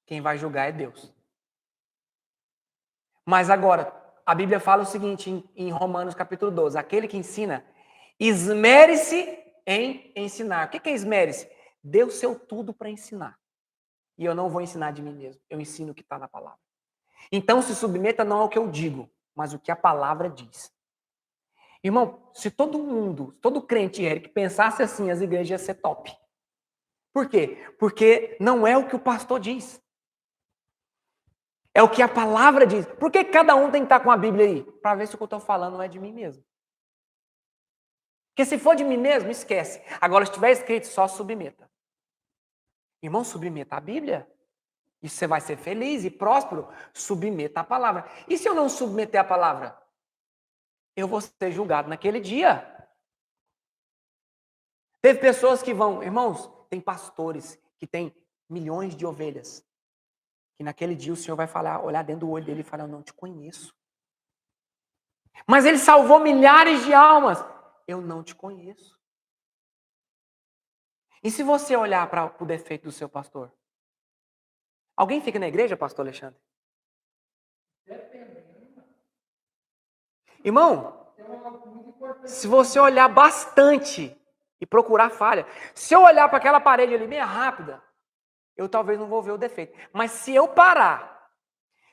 quem vai julgar é Deus. Mas agora, a Bíblia fala o seguinte em Romanos capítulo 12. Aquele que ensina, esmere-se em ensinar. O que é esmere-se? Dê o seu tudo para ensinar. E eu não vou ensinar de mim mesmo. Eu ensino o que está na palavra. Então se submeta não ao que eu digo, mas o que a palavra diz. Irmão, se todo mundo, todo crente, Eric, pensasse assim, as igrejas iam ser top. Por quê? Porque não é o que o pastor diz. É o que a palavra diz. Por que cada um tem que estar com a Bíblia aí? Para ver se o que eu estou falando não é de mim mesmo. Porque se for de mim mesmo, esquece. Agora, se estiver escrito, só submeta. Irmão, submeta a Bíblia. E você vai ser feliz e próspero. Submeta a palavra. E se eu não submeter a palavra? Eu vou ser julgado naquele dia. Teve pessoas que vão... Irmãos, tem pastores que têm milhões de ovelhas. Que naquele dia o Senhor vai falar, olhar dentro do olho dele e falar, eu não te conheço. Mas ele salvou milhares de almas. Eu não te conheço. E se você olhar para o defeito do seu pastor? Alguém fica na igreja, pastor Alexandre? Irmão, se você olhar bastante e procurar falha, se eu olhar para aquela parede ali meio rápida, eu talvez não vou ver o defeito. Mas se eu parar,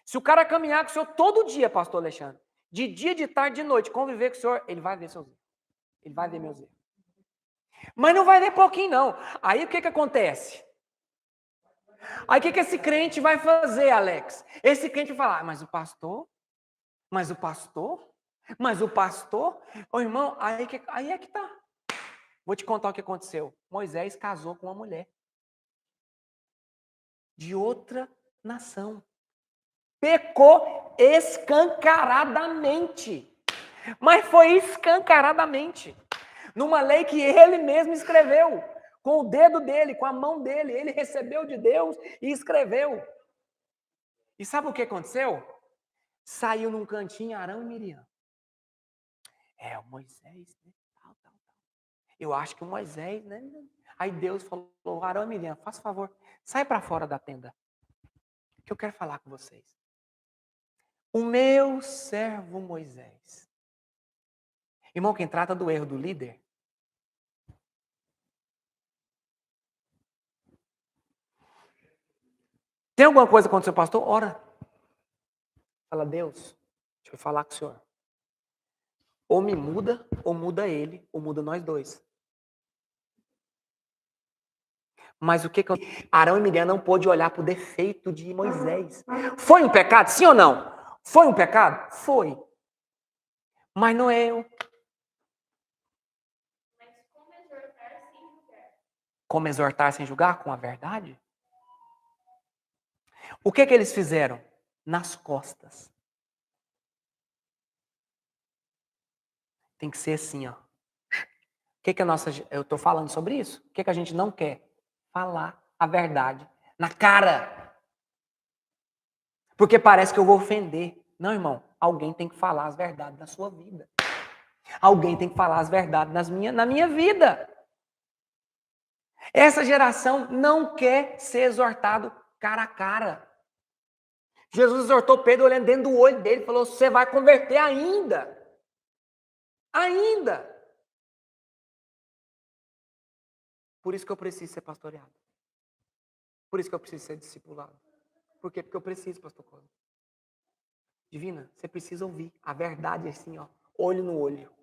se o cara caminhar com o senhor todo dia, pastor Alexandre, de dia, de tarde, de noite, conviver com o senhor, ele vai ver seus erros. Ele vai ver meus erros. Mas não vai ver pouquinho, não. Aí o que acontece? Aí o que esse crente vai fazer, Alex? Esse crente vai falar, mas o pastor? Mas o pastor? Mas o pastor? Ô irmão, aí é que tá. Vou te contar o que aconteceu. Moisés casou com uma mulher. De outra nação. Pecou escancaradamente. Mas foi escancaradamente. Numa lei que ele mesmo escreveu. Com o dedo dele, com a mão dele. Ele recebeu de Deus e escreveu. E sabe o que aconteceu? Saiu num cantinho Arão e Miriam. É, o Moisés, né? Tal. Eu acho que o Moisés, né? Aí Deus falou, Arão e Miriam, faz favor, sai para fora da tenda. Que eu quero falar com vocês. O meu servo Moisés. Irmão, quem trata do erro do líder, tem alguma coisa contra o seu pastor? Ora. Fala, Deus, deixa eu falar com o senhor. Ou me muda, ou muda ele, ou muda nós dois. Mas o que que Arão e Miriam não pôde olhar para o defeito de Moisés. Foi um pecado? Sim ou não? Foi um pecado? Foi. Mas não é eu. Como exortar sem julgar? Com a verdade? O que que eles fizeram? Nas costas. Tem que ser assim, ó. O que que a nossa... Eu estou falando sobre isso. O que que a gente não quer? Falar a verdade na cara. Porque parece que eu vou ofender. Não, irmão. Alguém tem que falar as verdades da sua vida. Alguém tem que falar as verdades na minha vida. Essa geração não quer ser exortado cara a cara. Jesus exortou Pedro olhando dentro do olho dele e falou: você vai converter ainda. Ainda. Por isso que eu preciso ser pastoreado. Por isso que eu preciso ser discipulado. Por quê? Porque eu preciso, pastor Cosmo. Divina, você precisa ouvir a verdade assim, ó, olho no olho.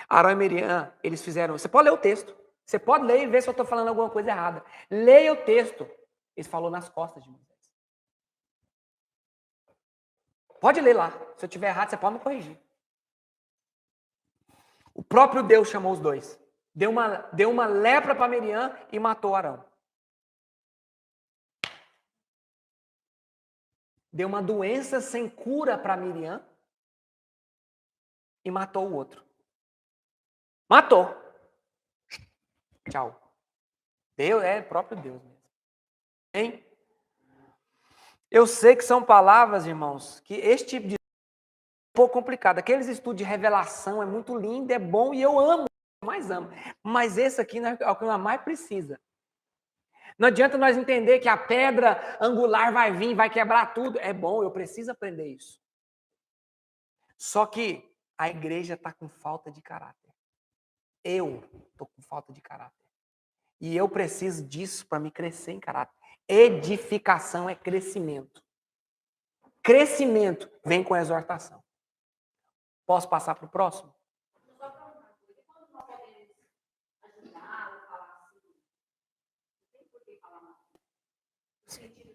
Arão e Miriam, eles fizeram... Você pode ler o texto. Você pode ler e ver se eu estou falando alguma coisa errada. Leia o texto. Ele falou nas costas de Moisés. Pode ler lá. Se eu estiver errado, você pode me corrigir. O próprio Deus chamou os dois. Deu uma lepra para Miriam e matou Arão. Deu uma doença sem cura para Miriam e matou o outro. Matou. Tchau. Deus é próprio Deus mesmo. Hein? Eu sei que são palavras, irmãos, que esse tipo de é um pouco complicado. Aqueles estudos de revelação é muito lindo, é bom e eu amo, mais amo. Mas esse aqui é o que nós mais precisa. Não adianta nós entender que a pedra angular vai vir, vai quebrar tudo. É bom, eu preciso aprender isso. Só que a igreja está com falta de caráter. Eu estou com falta de caráter. E eu preciso disso para me crescer em caráter. Edificação é crescimento. Crescimento vem com exortação. Posso passar para o próximo?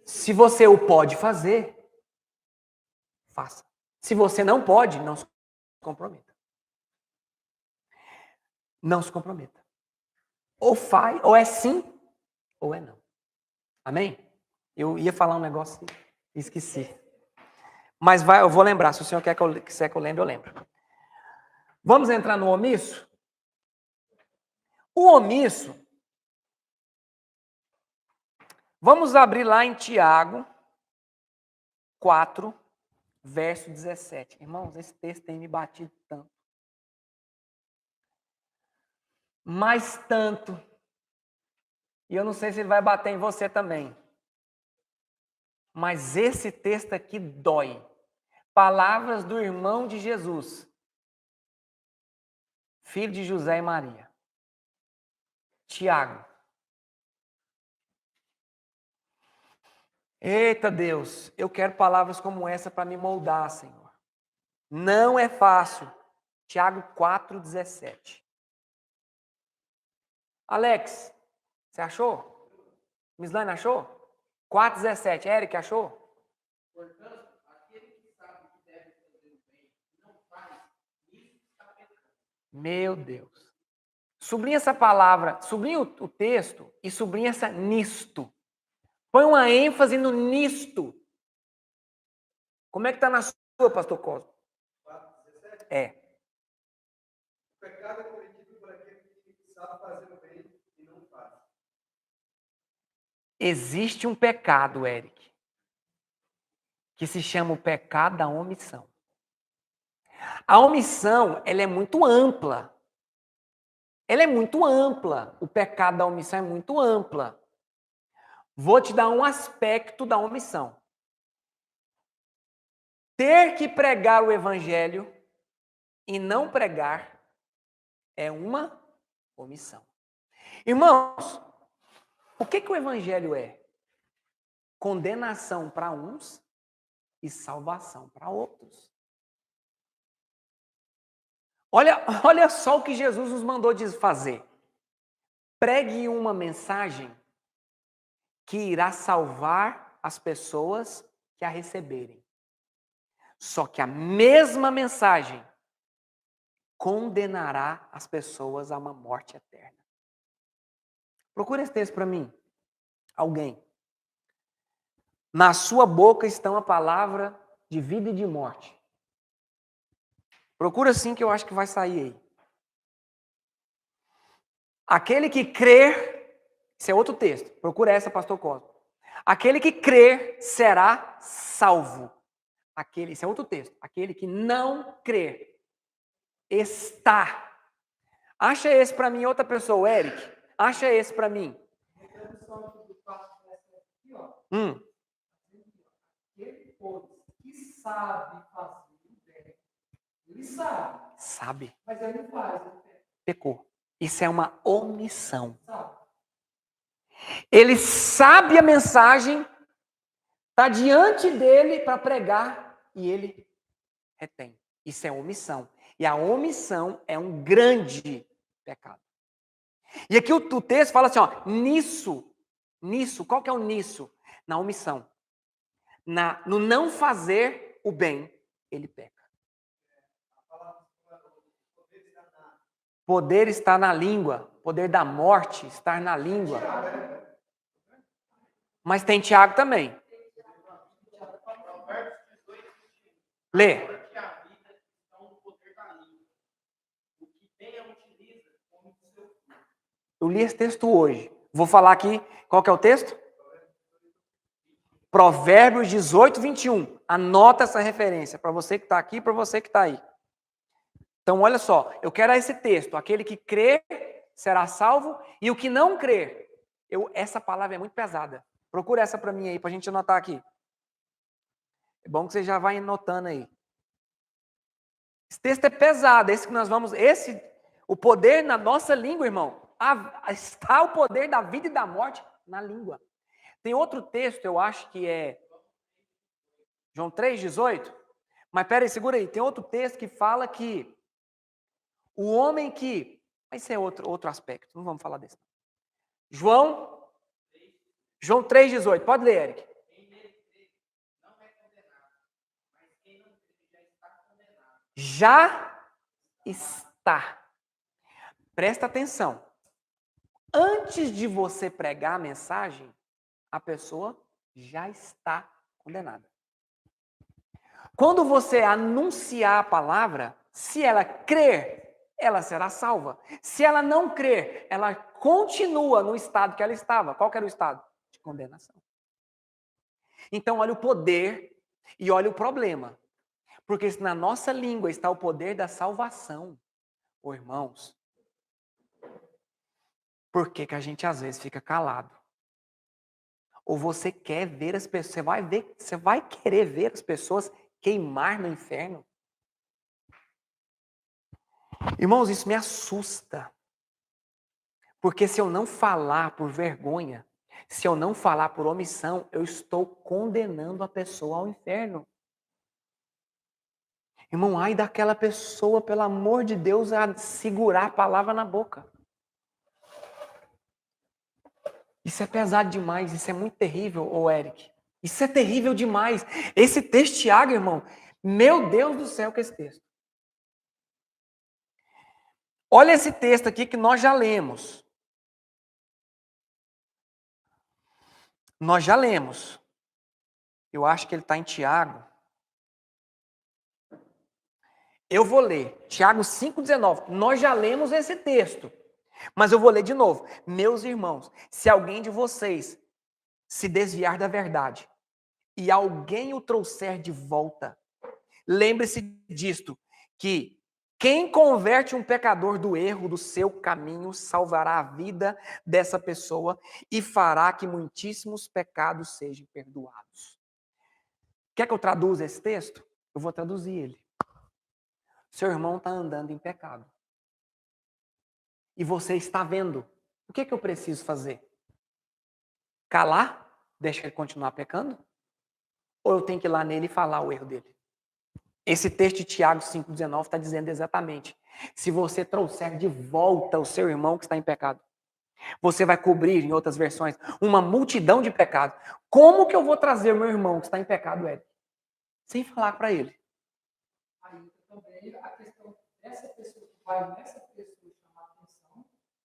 Se você o pode fazer, faça. Se você não pode, não se comprometa. Não se comprometa. Ou faz, ou é sim, ou é não. Amém? Eu ia falar um negócio e esqueci. Mas eu vou lembrar. Se o senhor quiser que eu lembre, eu lembro. Vamos entrar no omisso? O omisso, vamos abrir lá em Tiago 4, verso 17. Irmãos, esse texto tem me batido tanto. Mas tanto. E eu não sei se ele vai bater em você também. Mas esse texto aqui dói. Palavras do irmão de Jesus. Filho de José e Maria. Tiago. Eita Deus, eu quero palavras como essa para me moldar, Senhor. Não é fácil. Tiago 4,17. Alex, você achou? Mislane achou? 4,17. Eric, achou? Portanto, aquele que sabe que deve fazer o bem e não faz, isso está pecando. Meu Deus. Sublinha essa palavra, sublinha o texto e sublinha essa nisto. Põe uma ênfase no nisto. Como é que está na sua, pastor Cosmo? 4,17? É. O pecado é cometido por aquele que sabe fazer o bem e não faz. Existe um pecado, Eric, que se chama o pecado da omissão. A omissão, ela é muito ampla. Ela é muito ampla. O pecado da omissão é muito ampla. Vou te dar um aspecto da omissão. Ter que pregar o evangelho e não pregar é uma omissão. Irmãos, o que o evangelho é? Condenação para uns e salvação para outros. Olha só o que Jesus nos mandou fazer. Pregue uma mensagem que irá salvar as pessoas que a receberem. Só que a mesma mensagem condenará as pessoas a uma morte eterna. Procura esse texto para mim. Alguém. Na sua boca estão a palavra de vida e de morte. Procura sim que eu acho que vai sair aí. Aquele que crer, esse é outro texto. Procura essa, pastor Cosmo. Aquele que crer será salvo. Esse é outro texto. Aquele que não crer está. Acha esse para mim, outra pessoa, Eric. Acha esse para mim. Ele, pois, que sabe fazer o bem. Ele sabe. Sabe. Mas ele não faz. Pecou. Isso é uma omissão. Ele sabe a mensagem, está diante dele para pregar e ele retém. Isso é omissão. E a omissão é um grande pecado. E aqui o texto fala assim, ó, nisso, qual que é o nisso? Na omissão. No não fazer o bem, ele peca. Poder está na língua. Poder da morte está na língua. Mas tem Tiago também. Lê. Eu li esse texto hoje. Vou falar aqui, qual que é o texto? Provérbios 18, 21. Anota essa referência para você que está aqui e para você que está aí. Então, olha só, eu quero esse texto. Aquele que crer será salvo e o que não crer. Essa palavra é muito pesada. Procura essa para mim aí, para a gente anotar aqui. É bom que você já vai anotando aí. Esse texto é pesado. O poder na nossa língua, irmão. Está o poder da vida e da morte na língua. Tem outro texto, eu acho que é João 3,18. Mas peraí, segura aí. Tem outro texto que fala que o homem que... Mas isso é outro aspecto, não vamos falar desse. João 3,18. Pode ler, Eric. Já está. Presta atenção. Antes de você pregar a mensagem, a pessoa já está condenada. Quando você anunciar a palavra, se ela crer, ela será salva. Se ela não crer, ela continua no estado que ela estava. Qual que era o estado? De condenação. Então, olha o poder e olha o problema. Porque se na nossa língua está o poder da salvação, irmãos, por que a gente às vezes fica calado? Ou você quer ver as pessoas, você vai querer ver as pessoas queimar no inferno? Irmãos, isso me assusta. Porque se eu não falar por vergonha, se eu não falar por omissão, eu estou condenando a pessoa ao inferno. Irmão, ai daquela pessoa, pelo amor de Deus, a segurar a palavra na boca. Isso é pesado demais, isso é muito terrível, Eric. Isso é terrível demais. Esse texto, Tiago, irmão, meu Deus do céu, que é esse texto. Olha esse texto aqui que nós já lemos. Nós já lemos. Eu acho que ele está em Tiago. Eu vou ler. Tiago 5,19. Nós já lemos esse texto. Mas eu vou ler de novo. Meus irmãos, se alguém de vocês se desviar da verdade e alguém o trouxer de volta, lembre-se disto, que quem converte um pecador do erro do seu caminho salvará a vida dessa pessoa e fará que muitíssimos pecados sejam perdoados. Quer que eu traduza esse texto? Eu vou traduzir ele. Seu irmão está andando em pecado. E você está vendo. O que eu preciso fazer? Calar? Deixa ele continuar pecando? Ou eu tenho que ir lá nele e falar o erro dele? Esse texto de Tiago 5,19 está dizendo exatamente. Se você trouxer de volta o seu irmão que está em pecado, Você vai cobrir, em outras versões, uma multidão de pecados. Como que eu vou trazer o meu irmão que está em pecado, Érico? Sem falar para ele. Aí também a questão dessa pessoa que vai nessa pessoa chamar atenção,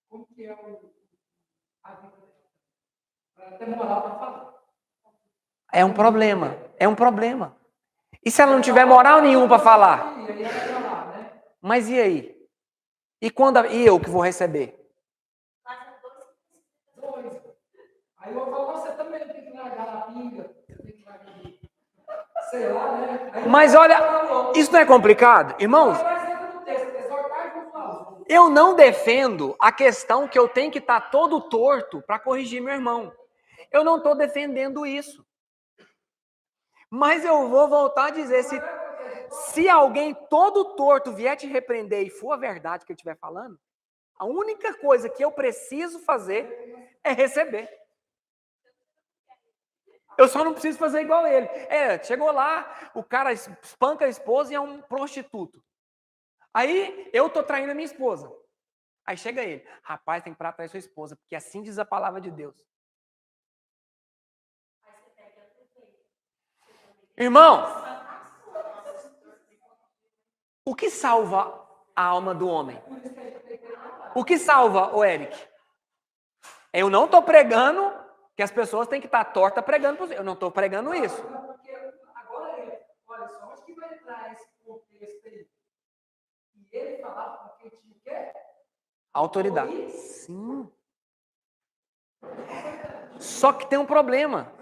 como que é a vida dela? Para ter moral para falar. É um problema. É um problema. E se ela não tiver moral nenhuma para falar? Mas e aí? E eu que vou receber? Aí eu falo, você também tem que largar a pinga, você tem que largar a... Sei lá, né? Mas olha, isso não é complicado? Irmãos, eu não defendo a questão que eu tenho que estar todo torto para corrigir meu irmão. Eu não estou defendendo isso. Mas eu vou voltar a dizer, se alguém todo torto vier te repreender e for a verdade que ele estiver falando, a única coisa que eu preciso fazer é receber. Eu só não preciso fazer igual ele. Chegou lá, o cara espanca a esposa e é um prostituto. Aí eu tô traindo a minha esposa. Aí chega ele, rapaz, tem que parar atrás sua esposa, porque assim diz a palavra de Deus. Irmão, o que salva a alma do homem? O que salva, o Eric? Eu não estou pregando que as pessoas têm que estar tortas pregando. Eu não estou pregando isso. Porque agora, olha só, onde que vai entrar esse contexto aí? E ele falava com quem tinha o quê? Autoridade. Sim. Só que tem um problema.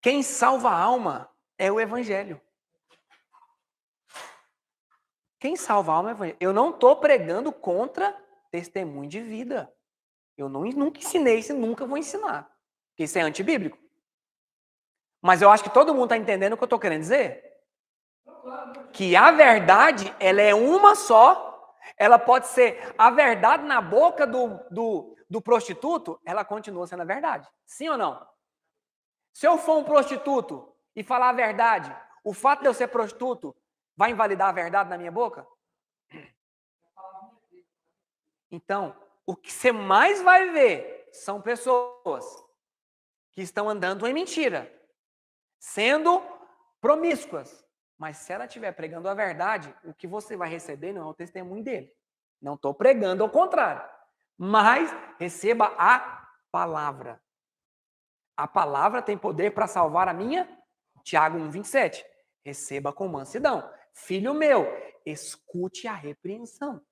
Quem salva a alma é o evangelho. Quem salva a alma é o evangelho. Eu não estou pregando contra testemunho de vida. Eu nunca ensinei isso e nunca vou ensinar. Porque isso é antibíblico. Mas eu acho que todo mundo está entendendo o que eu estou querendo dizer. Que a verdade, ela é uma só. Ela pode ser a verdade na boca do prostituto, ela continua sendo a verdade. Sim ou não? Se eu for um prostituto e falar a verdade, o fato de eu ser prostituto vai invalidar a verdade na minha boca? Então, o que você mais vai ver são pessoas que estão andando em mentira, sendo promíscuas. Mas se ela estiver pregando a verdade, o que você vai receber não é o testemunho dele. Não estou pregando ao contrário. Mas receba a palavra. A palavra tem poder para salvar a minha? Tiago 1,27. Receba com mansidão. Filho meu, escute a repreensão.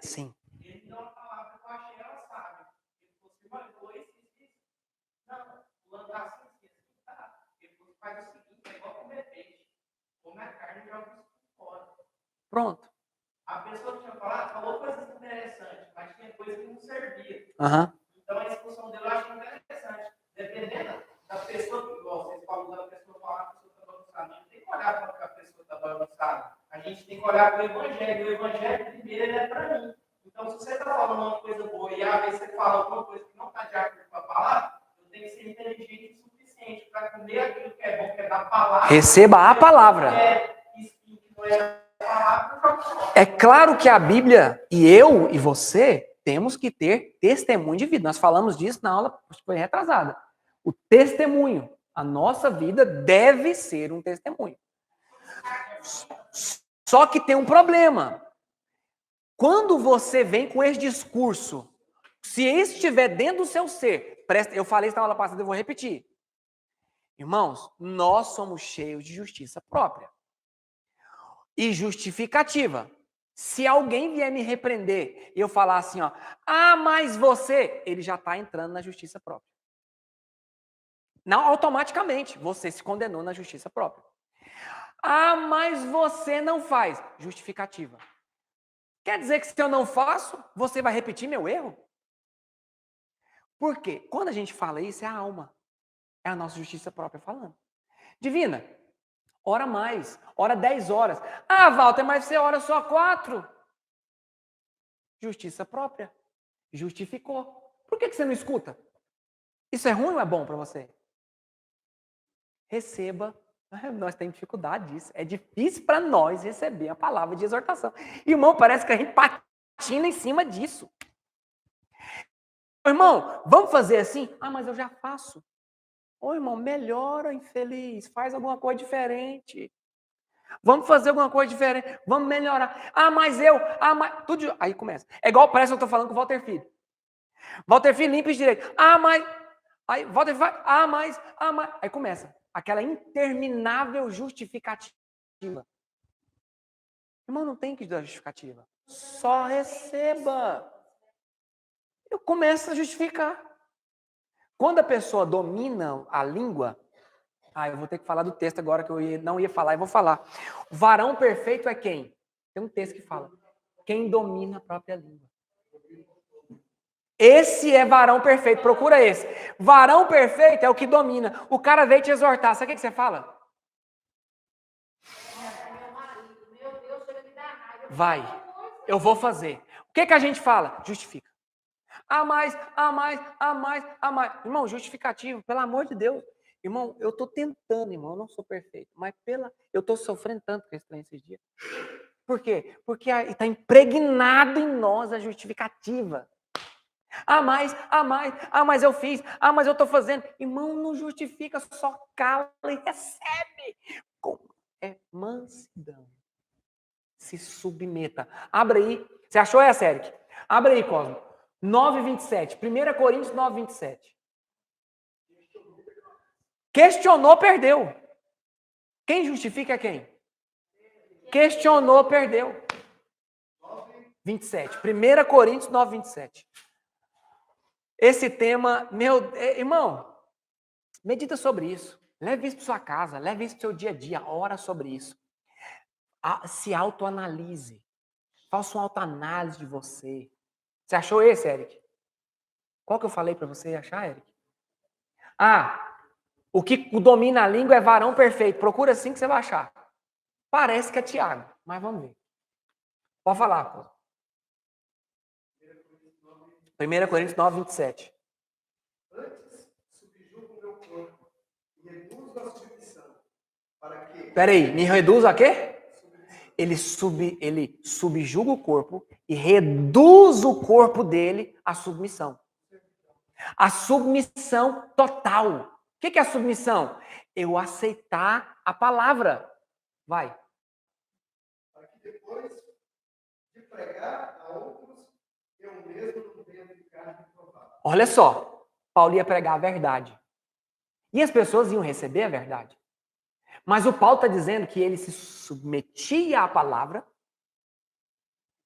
Sim. Ele deu uma palavra que eu achei ela sabe. Ele falou assim, olha, foi isso. Não, fulano tá assim, tá. Ele falou, faz o seguinte, é igual comer peixe. Come a carne e joga isso fora. Pronto. A pessoa que tinha falado, falou coisas interessantes, mas tinha coisa que não servia. Uhum. Então a discussão dele eu achei interessante. Dependendo da pessoa, igual vocês falam da pessoa falar que a pessoa está bagunçada, a gente tem que olhar para que a pessoa está bagunçada. A gente tem que olhar para o Evangelho. O Evangelho primeiro é para mim. Então, se você está falando uma coisa boa e às vezes você fala alguma coisa que não está de acordo com a palavra, eu tenho que ser inteligente o suficiente para comer aquilo que é bom, que é da palavra. Receba a palavra. É claro que a Bíblia e eu e você temos que ter testemunho de vida. Nós falamos disso na aula, foi retrasada. O testemunho. A nossa vida deve ser um testemunho. Só que tem um problema. Quando você vem com esse discurso, se isso estiver dentro do seu ser, eu falei isso na aula passada, eu vou repetir. Irmãos, nós somos cheios de justiça própria. E justificativa. Se alguém vier me repreender e eu falar assim, ó, mas você, ele já está entrando na justiça própria. Não, automaticamente, você se condenou na justiça própria. Mas você não faz. Justificativa. Quer dizer que se eu não faço, você vai repetir meu erro? Por quê? Quando a gente fala isso, é a alma. É a nossa justiça própria falando. Divina, ora mais, ora 10 horas. Ah, Walter, mas você ora só 4. Justiça própria. Justificou. Por que você não escuta? Isso é ruim ou é bom para você? Receba. Nós temos dificuldade disso. É difícil para nós receber a palavra de exortação. Irmão, parece que a gente patina em cima disso. Irmão, vamos fazer assim? Ah, mas eu já faço. Ô, irmão, melhora, infeliz. Faz alguma coisa diferente. Vamos fazer alguma coisa diferente. Vamos melhorar. Ah, mas eu. Ah, mas. Tudo. Aí começa. É igual parece que eu estou falando com o Walter Filho. Walter Filho limpa direito. Ah, mas. Aí Walter vai. Ah, mas. Ah, mas. Aí começa. Aquela interminável justificativa. Irmão, não tem que dar justificativa. Só receba. Eu começo a justificar. Quando a pessoa domina a língua, eu vou ter que falar do texto agora que eu não ia falar e vou falar. O varão perfeito é quem? Tem um texto que fala. Quem domina a própria língua. Esse é varão perfeito, procura esse. Varão perfeito é o que domina. O cara veio te exortar, sabe o que você fala? Vai, eu vou fazer. O que a gente fala? Justifica. A mais. Irmão, justificativo, pelo amor de Deus. Irmão, eu tô tentando, irmão, eu não sou perfeito, mas eu tô sofrendo tanto com esse trem esses dias. Por quê? Porque está impregnado em nós a justificativa. Mas eu fiz, mas eu tô fazendo. Irmão, não justifica, só cala e recebe. É mansidão. Se submeta. Abre aí. Você achou essa, Eric? Abre aí, Cosmo. 9:27. 1 Coríntios 9:27. Questionou, perdeu. Quem justifica é quem? Questionou, perdeu. 27. 1 Coríntios 9:27. Esse tema, irmão, medita sobre isso. Leve isso para sua casa, leve isso para o seu dia a dia, ora sobre isso. Se autoanalise. Faça uma autoanálise de você. Você achou esse, Eric? Qual que eu falei para você achar, Eric? O que domina a língua é varão perfeito. Procura assim que você vai achar. Parece que é Tiago, mas vamos ver. Pode falar, pô. 1 Coríntios 9:27. Antes, subjugo o meu corpo e reduzo a submissão. Para quê? Peraí, me reduz a quê? Ele subjuga o corpo e reduz o corpo dele à submissão. A submissão total. O que é a submissão? Eu aceitar a palavra. Vai. Para que depois de pregar a outros, eu mesmo não venha ficar reprovado. Olha só, Paulo ia pregar a verdade. E as pessoas iam receber a verdade. Mas o Paulo está dizendo que ele se submetia à palavra.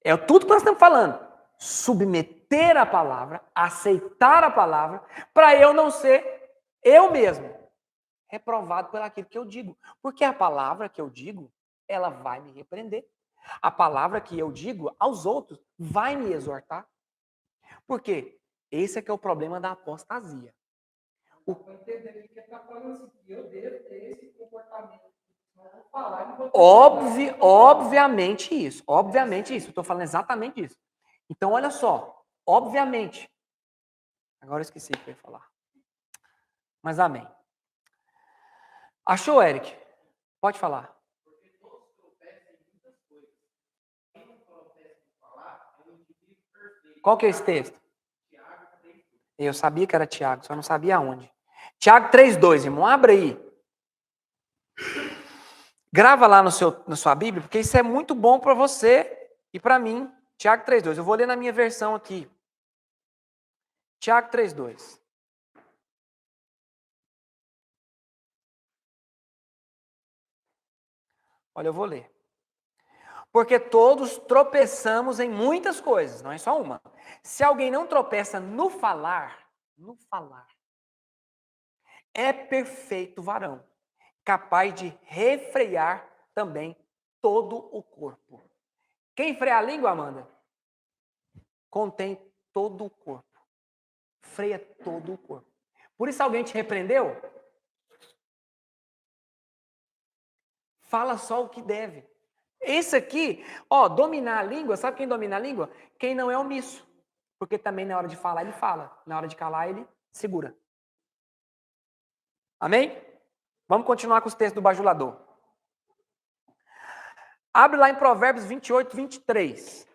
É tudo que nós estamos falando. Submeter a palavra, aceitar a palavra, para eu não ser eu mesmo reprovado por aquilo que eu digo. Porque a palavra que eu digo, ela vai me repreender. A palavra que eu digo aos outros vai me exortar. Por quê? Esse é que é o problema da apostasia. Para entender que está falando assim, que eu devo ter esse comportamento. Obviamente isso. Obviamente isso. Estou falando exatamente isso. Então, olha só. Obviamente. Agora eu esqueci o que eu ia falar. Mas amém. Achou, Eric? Pode falar. Porque todos tropeçam em muitas coisas. Quem não tropeça em falar é um indivíduo perfeito. Qual que é esse texto? Tiago 3:2. Eu sabia que era Tiago, só não sabia aonde. Tiago 3:2, irmão. Abre aí. Grava lá na sua Bíblia, porque isso é muito bom para você e para mim. Tiago 3:2. Eu vou ler na minha versão aqui. Tiago 3:2. Olha, eu vou ler. Porque todos tropeçamos em muitas coisas, não é só uma. Se alguém não tropeça no falar, é perfeito varão, capaz de refrear também todo o corpo. Quem freia a língua, Amanda? Contém todo o corpo. Freia todo o corpo. Por isso alguém te repreendeu? Fala só o que deve. Esse aqui, dominar a língua, sabe quem domina a língua? Quem não é omisso. Porque também na hora de falar ele fala, na hora de calar ele segura. Amém? Vamos continuar com os textos do bajulador. Abre lá em Provérbios 28, 23.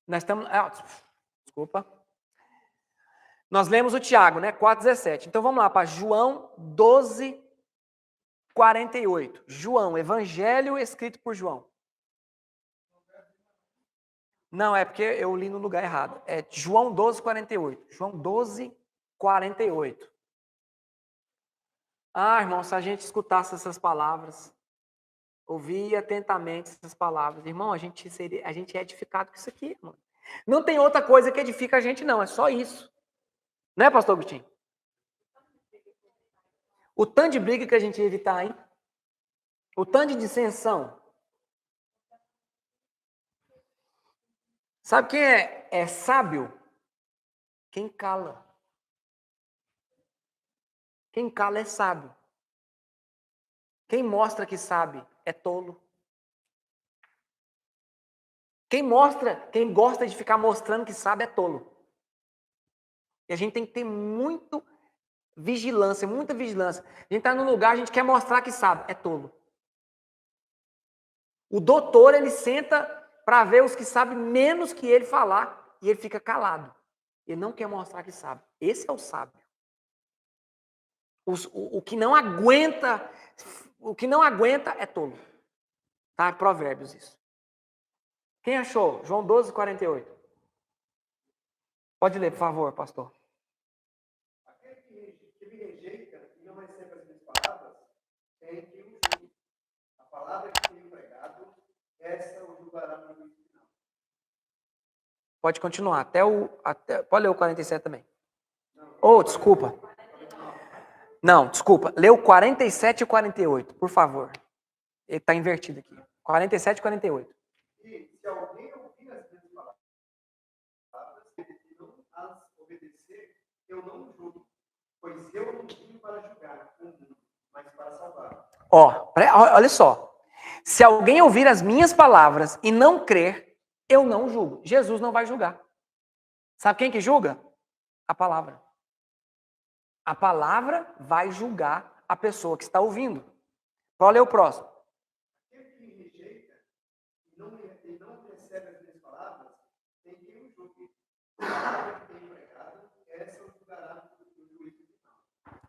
Nós estamos... desculpa. Nós lemos o Tiago, né? 4,17. Então vamos lá para João 12, 48. João, Evangelho escrito por João. Não, é porque eu li no lugar errado. É João 12, 48. João 12, 48. Irmão, se a gente escutasse essas palavras, ouvir atentamente essas palavras, irmão, a gente é edificado com isso aqui, irmão. Não tem outra coisa que edifica a gente, não. É só isso. Né, pastor Agostinho? O tanto de briga que a gente ia evitar, hein? O tanto de dissensão. Sabe quem é sábio? Quem cala. Quem cala é sábio. Quem mostra que sabe é tolo. Quem gosta de ficar mostrando que sabe é tolo. E a gente tem que ter muita vigilância. A gente está num lugar, a gente quer mostrar que sabe, é tolo. O doutor, ele senta para ver os que sabem menos que ele falar e ele fica calado. Ele não quer mostrar que sabe. Esse é o sábio. O que não aguenta é tolo. Tá? Provérbios isso. Quem achou? João 12, 48. Pode ler, por favor, pastor. Aquele que me rejeita e não recebe as minhas palavras, tem que o julgue. A palavra que tenho pregado, essa o julgará no juízo final. Pode continuar. Pode ler o 47 também. Desculpa. Não, desculpa. Lê o 47 e o 48, por favor. Ele está invertido aqui. 47 e 48. E se alguém ouvir as minhas palavras e não as obedecer, eu não julgo, pois eu não vim para julgar o mundo, mas para salvar. Olha só. Se alguém ouvir as minhas palavras e não crer, eu não julgo. Jesus não vai julgar. Sabe quem que julga? A palavra. A palavra vai julgar a pessoa que está ouvindo. Pode ler o próximo. Aquele que me rejeita e não recebe as minhas palavras, tem que o julgue. A palavra que tenho pregado, essa o julgará no juízo final.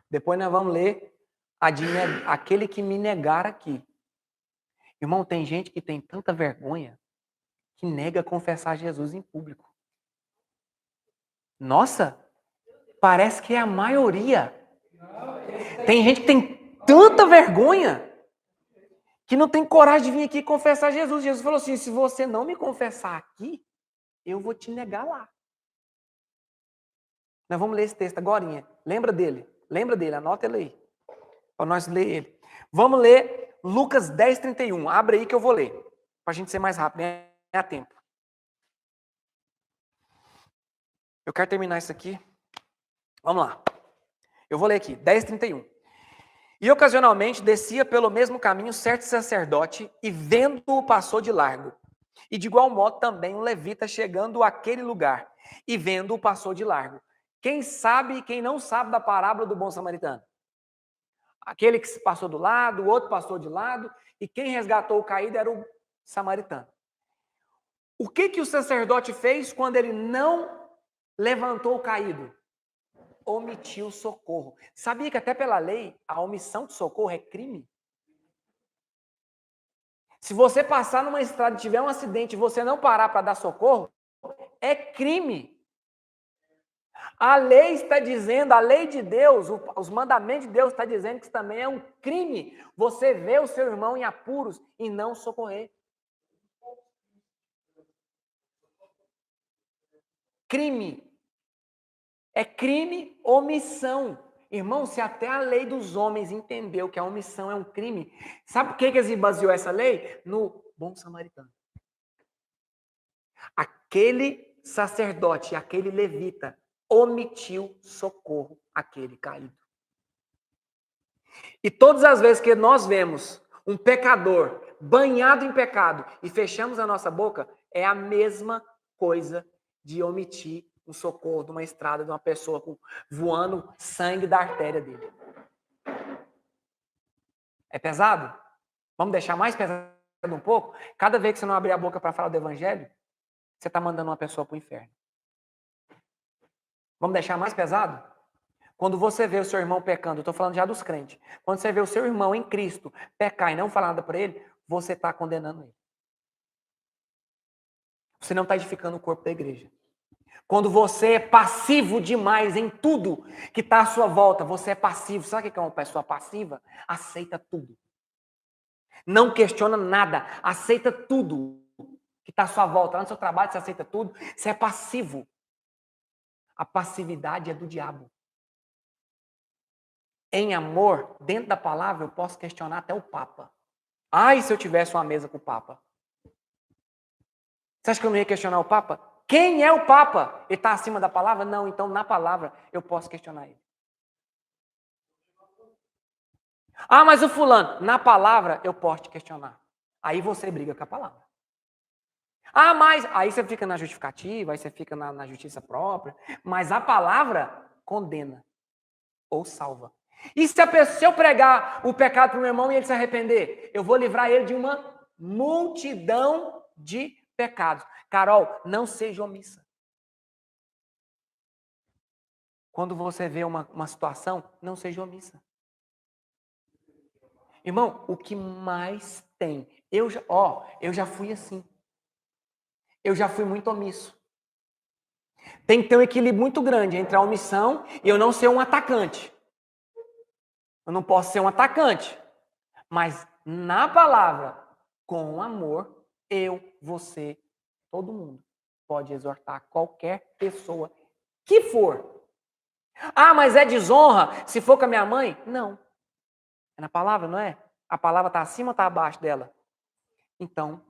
Depois nós vamos ler aquele que me negar aqui. Irmão, tem gente que tem tanta vergonha que nega confessar Jesus em público. Nossa, parece que é a maioria. Tem gente que tem tanta vergonha que não tem coragem de vir aqui confessar Jesus. Jesus falou assim, se você não me confessar aqui, eu vou te negar lá. Nós vamos ler esse texto agorinha. Lembra dele, anota ele aí. Para nós ler ele. Vamos ler Lucas 10, 31. Abre aí que eu vou ler. Para a gente ser mais rápido, ganhar tempo. Eu quero terminar isso aqui. Vamos lá. Eu vou ler aqui, 10, 31. E ocasionalmente descia pelo mesmo caminho certo sacerdote e vendo-o passou de largo. E de igual modo também um levita chegando àquele lugar e vendo-o passou de largo. Quem sabe e quem não sabe da parábola do bom samaritano? Aquele que passou do lado, o outro passou de lado, e quem resgatou o caído era o samaritano. O que o sacerdote fez quando ele não levantou o caído? Omitiu o socorro. Sabia que até pela lei, a omissão de socorro é crime? Se você passar numa estrada e tiver um acidente e você não parar para dar socorro, é crime. A lei está dizendo, a lei de Deus, os mandamentos de Deus está dizendo que isso também é um crime. Você vê o seu irmão em apuros e não socorrer. Crime. É crime, omissão. Irmão, se até a lei dos homens entendeu que a omissão é um crime, sabe por que eles baseou essa lei? No bom samaritano. Aquele sacerdote, aquele levita, omitiu socorro àquele caído. E todas as vezes que nós vemos um pecador banhado em pecado e fechamos a nossa boca, é a mesma coisa de omitir um socorro de uma estrada de uma pessoa voando sangue da artéria dele. É pesado? Vamos deixar mais pesado um pouco? Cada vez que você não abrir a boca para falar do evangelho, você está mandando uma pessoa para o inferno. Vamos deixar mais pesado? Quando você vê o seu irmão pecando, eu estou falando já dos crentes. Quando você vê o seu irmão em Cristo pecar e não falar nada para ele, você está condenando ele. Você não está edificando o corpo da igreja. Quando você é passivo demais em tudo que está à sua volta, você é passivo. Sabe o que é uma pessoa passiva? Aceita tudo. Não questiona nada. Aceita tudo que está à sua volta. Lá no seu trabalho você aceita tudo. Você é passivo. A passividade é do diabo. Em amor, dentro da palavra, eu posso questionar até o Papa. Ai, se eu tivesse uma mesa com o Papa. Você acha que eu não ia questionar o Papa? Quem é o Papa? Ele está acima da palavra? Não, então na palavra eu posso questionar ele. Ah, mas o fulano, na palavra eu posso te questionar. Aí você briga com a palavra. Ah, mas aí você fica na justificativa, aí você fica na justiça própria, mas a palavra condena ou salva. E se eu pregar o pecado para o meu irmão e ele se arrepender, eu vou livrar ele de uma multidão de pecados. Carol, não seja omissa. Quando você vê uma situação, não seja omissa. Irmão, o que mais tem? Eu já fui assim. Eu já fui muito omisso. Tem que ter um equilíbrio muito grande entre a omissão e eu não ser um atacante. Eu não posso ser um atacante. Mas na palavra, com amor, eu, você, todo mundo pode exortar qualquer pessoa que for. Ah, mas é desonra se for com a minha mãe? Não. É na palavra, não é? A palavra está acima ou está abaixo dela? Então,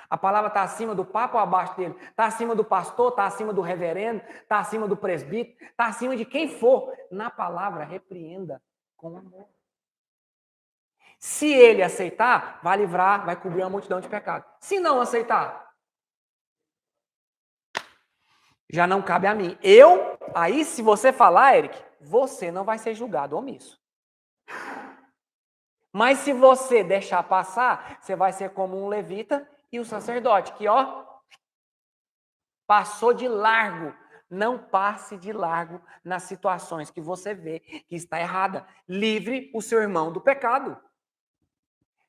a palavra está acima do papa ou abaixo dele? Está acima do pastor, está acima do reverendo, está acima do presbítero, está acima de quem for. Na palavra, repreenda com amor. Se ele aceitar, vai livrar, vai cobrir uma multidão de pecados. Se não aceitar, já não cabe a mim. Aí se você falar, Eric, você não vai ser julgado omisso. Mas se você deixar passar, você vai ser como um levita e o sacerdote, que passou de largo. Não passe de largo nas situações que você vê que está errada. Livre o seu irmão do pecado.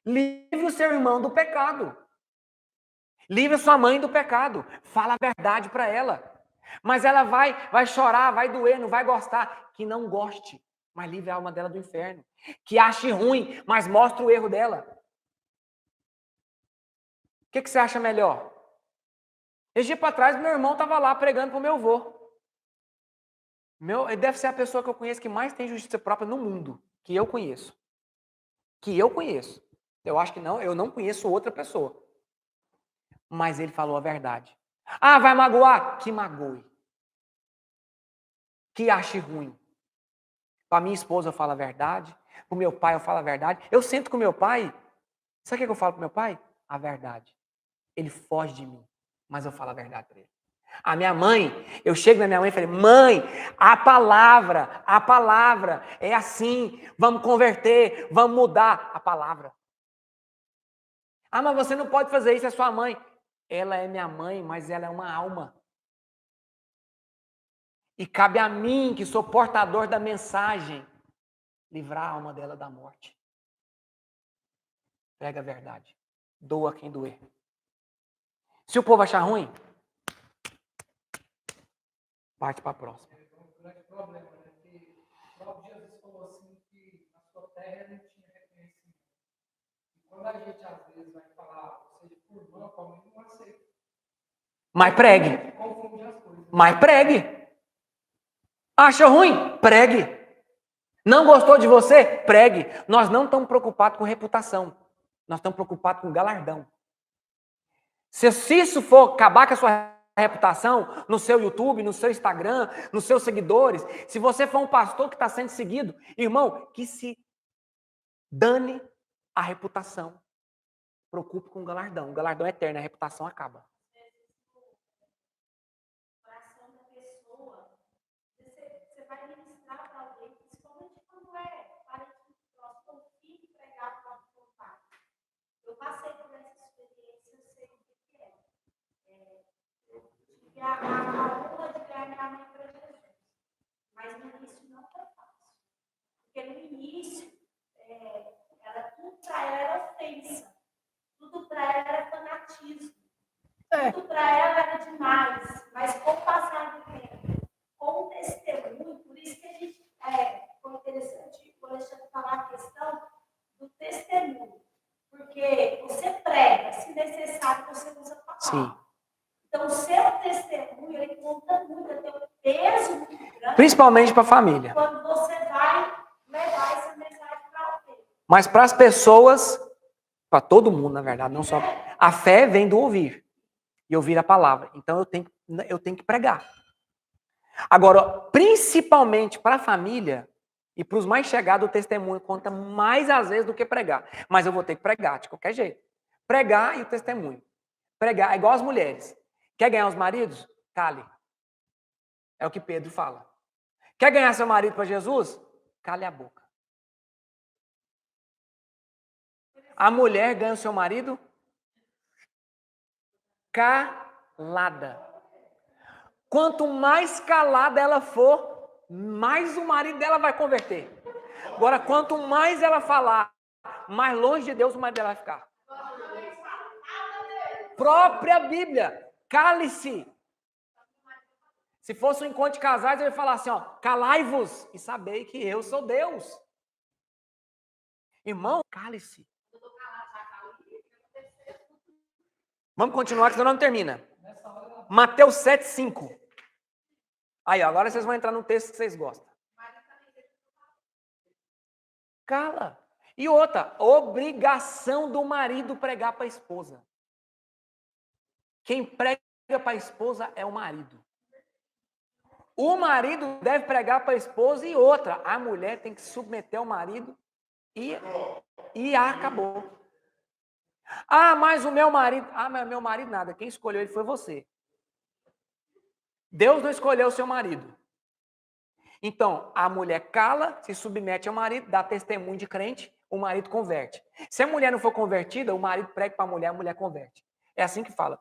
Livre o seu irmão do pecado. Livre a sua mãe do pecado. Fala a verdade para ela. Mas ela vai chorar, vai doer, não vai gostar. Que não goste, mas livre a alma dela do inferno. Que ache ruim, mas mostre o erro dela. O que você acha melhor? Esse dia para trás, meu irmão estava lá pregando para o meu avô. Ele deve ser a pessoa que eu conheço que mais tem justiça própria no mundo. Que eu conheço. Eu acho que não, eu não conheço outra pessoa. Mas ele falou a verdade. Ah, vai magoar? Que magoe. Que ache ruim. Para minha esposa eu falo a verdade. Para o meu pai eu falo a verdade. Eu sento com meu pai. Sabe o que eu falo para meu pai? A verdade. Ele foge de mim. Mas eu falo a verdade para ele. A minha mãe, eu chego na minha mãe e falei, mãe, a palavra é assim. Vamos converter, vamos mudar a palavra. Ah, mas você não pode fazer isso, é sua mãe. Ela é minha mãe, mas ela é uma alma. E cabe a mim, que sou portador da mensagem, livrar a alma dela da morte. Prega a verdade. Doa quem doer. Se o povo achar ruim, parte para a próxima. O grande problema é que o próprio Jesus falou assim que na sua terra não tinha reconhecimento. E quando a gente às vezes vai falar, seja por irmão, como não aceita. Mas pregue. Confunde as coisas. Mas pregue. Acha ruim? Pregue. Não gostou de você? Pregue. Nós não estamos preocupados com reputação. Nós estamos preocupados com galardão. Se isso for acabar com a sua reputação no seu YouTube, no seu Instagram, nos seus seguidores, se você for um pastor que está sendo seguido, irmão, que se Dane a reputação. Preocupe com o galardão. O galardão é eterno, a reputação acaba. Coração da pessoa, você vai ministrar para alguém, principalmente quando é parente próximo, ou filho pregar para o pai. Eu passei por essa experiência, eu sei o que é. Eu tive a honra de ganhar minha mãe para Jesus, mas no início não foi fácil, porque no início tudo para ela era ofensa, tudo para ela era fanatismo. Tudo para ela era demais, mas com o passar do tempo, com o testemunho, por isso que a gente foi interessante o Alexandre falar a questão do testemunho, porque você prega, se necessário, você usa a palavra. Sim. Então, o seu testemunho, ele conta muito, ele tem um peso muito grande. Principalmente para a família. Quando você vai levar essa mensagem para alguém. Mas para as pessoas, para todo mundo, na verdade, não só. A fé vem do ouvir. E ouvir a palavra. Então eu tenho que pregar. Agora, principalmente para a família e para os mais chegados, o testemunho conta mais às vezes do que pregar. Mas eu vou ter que pregar de qualquer jeito. Pregar e o testemunho. Pregar é igual as mulheres. Quer ganhar os maridos? Cale. É o que Pedro fala. Quer ganhar seu marido para Jesus? Cale a boca. A mulher ganha o seu marido calada. Quanto mais calada ela for, mais o marido dela vai converter. Agora, quanto mais ela falar, mais longe de Deus o marido dela vai ficar. Própria Bíblia, cale-se. Se fosse um encontro de casais, eu ia falar assim, ó, calai-vos e sabei que eu sou Deus. Irmão, cale-se. Vamos continuar, que senão não termina. Mateus 7:5. Aí, ó, agora vocês vão entrar no texto que vocês gostam. Cala. E outra, obrigação do marido pregar para a esposa. Quem prega para a esposa é o marido. O marido deve pregar para a esposa e outra. A mulher tem que submeter ao marido e acabou. Ah, mas o meu marido... Ah, mas meu marido nada. Quem escolheu ele foi você. Deus não escolheu o seu marido. Então, a mulher cala, se submete ao marido, dá testemunho de crente, o marido converte. Se a mulher não for convertida, o marido prega para a mulher converte. É assim que fala.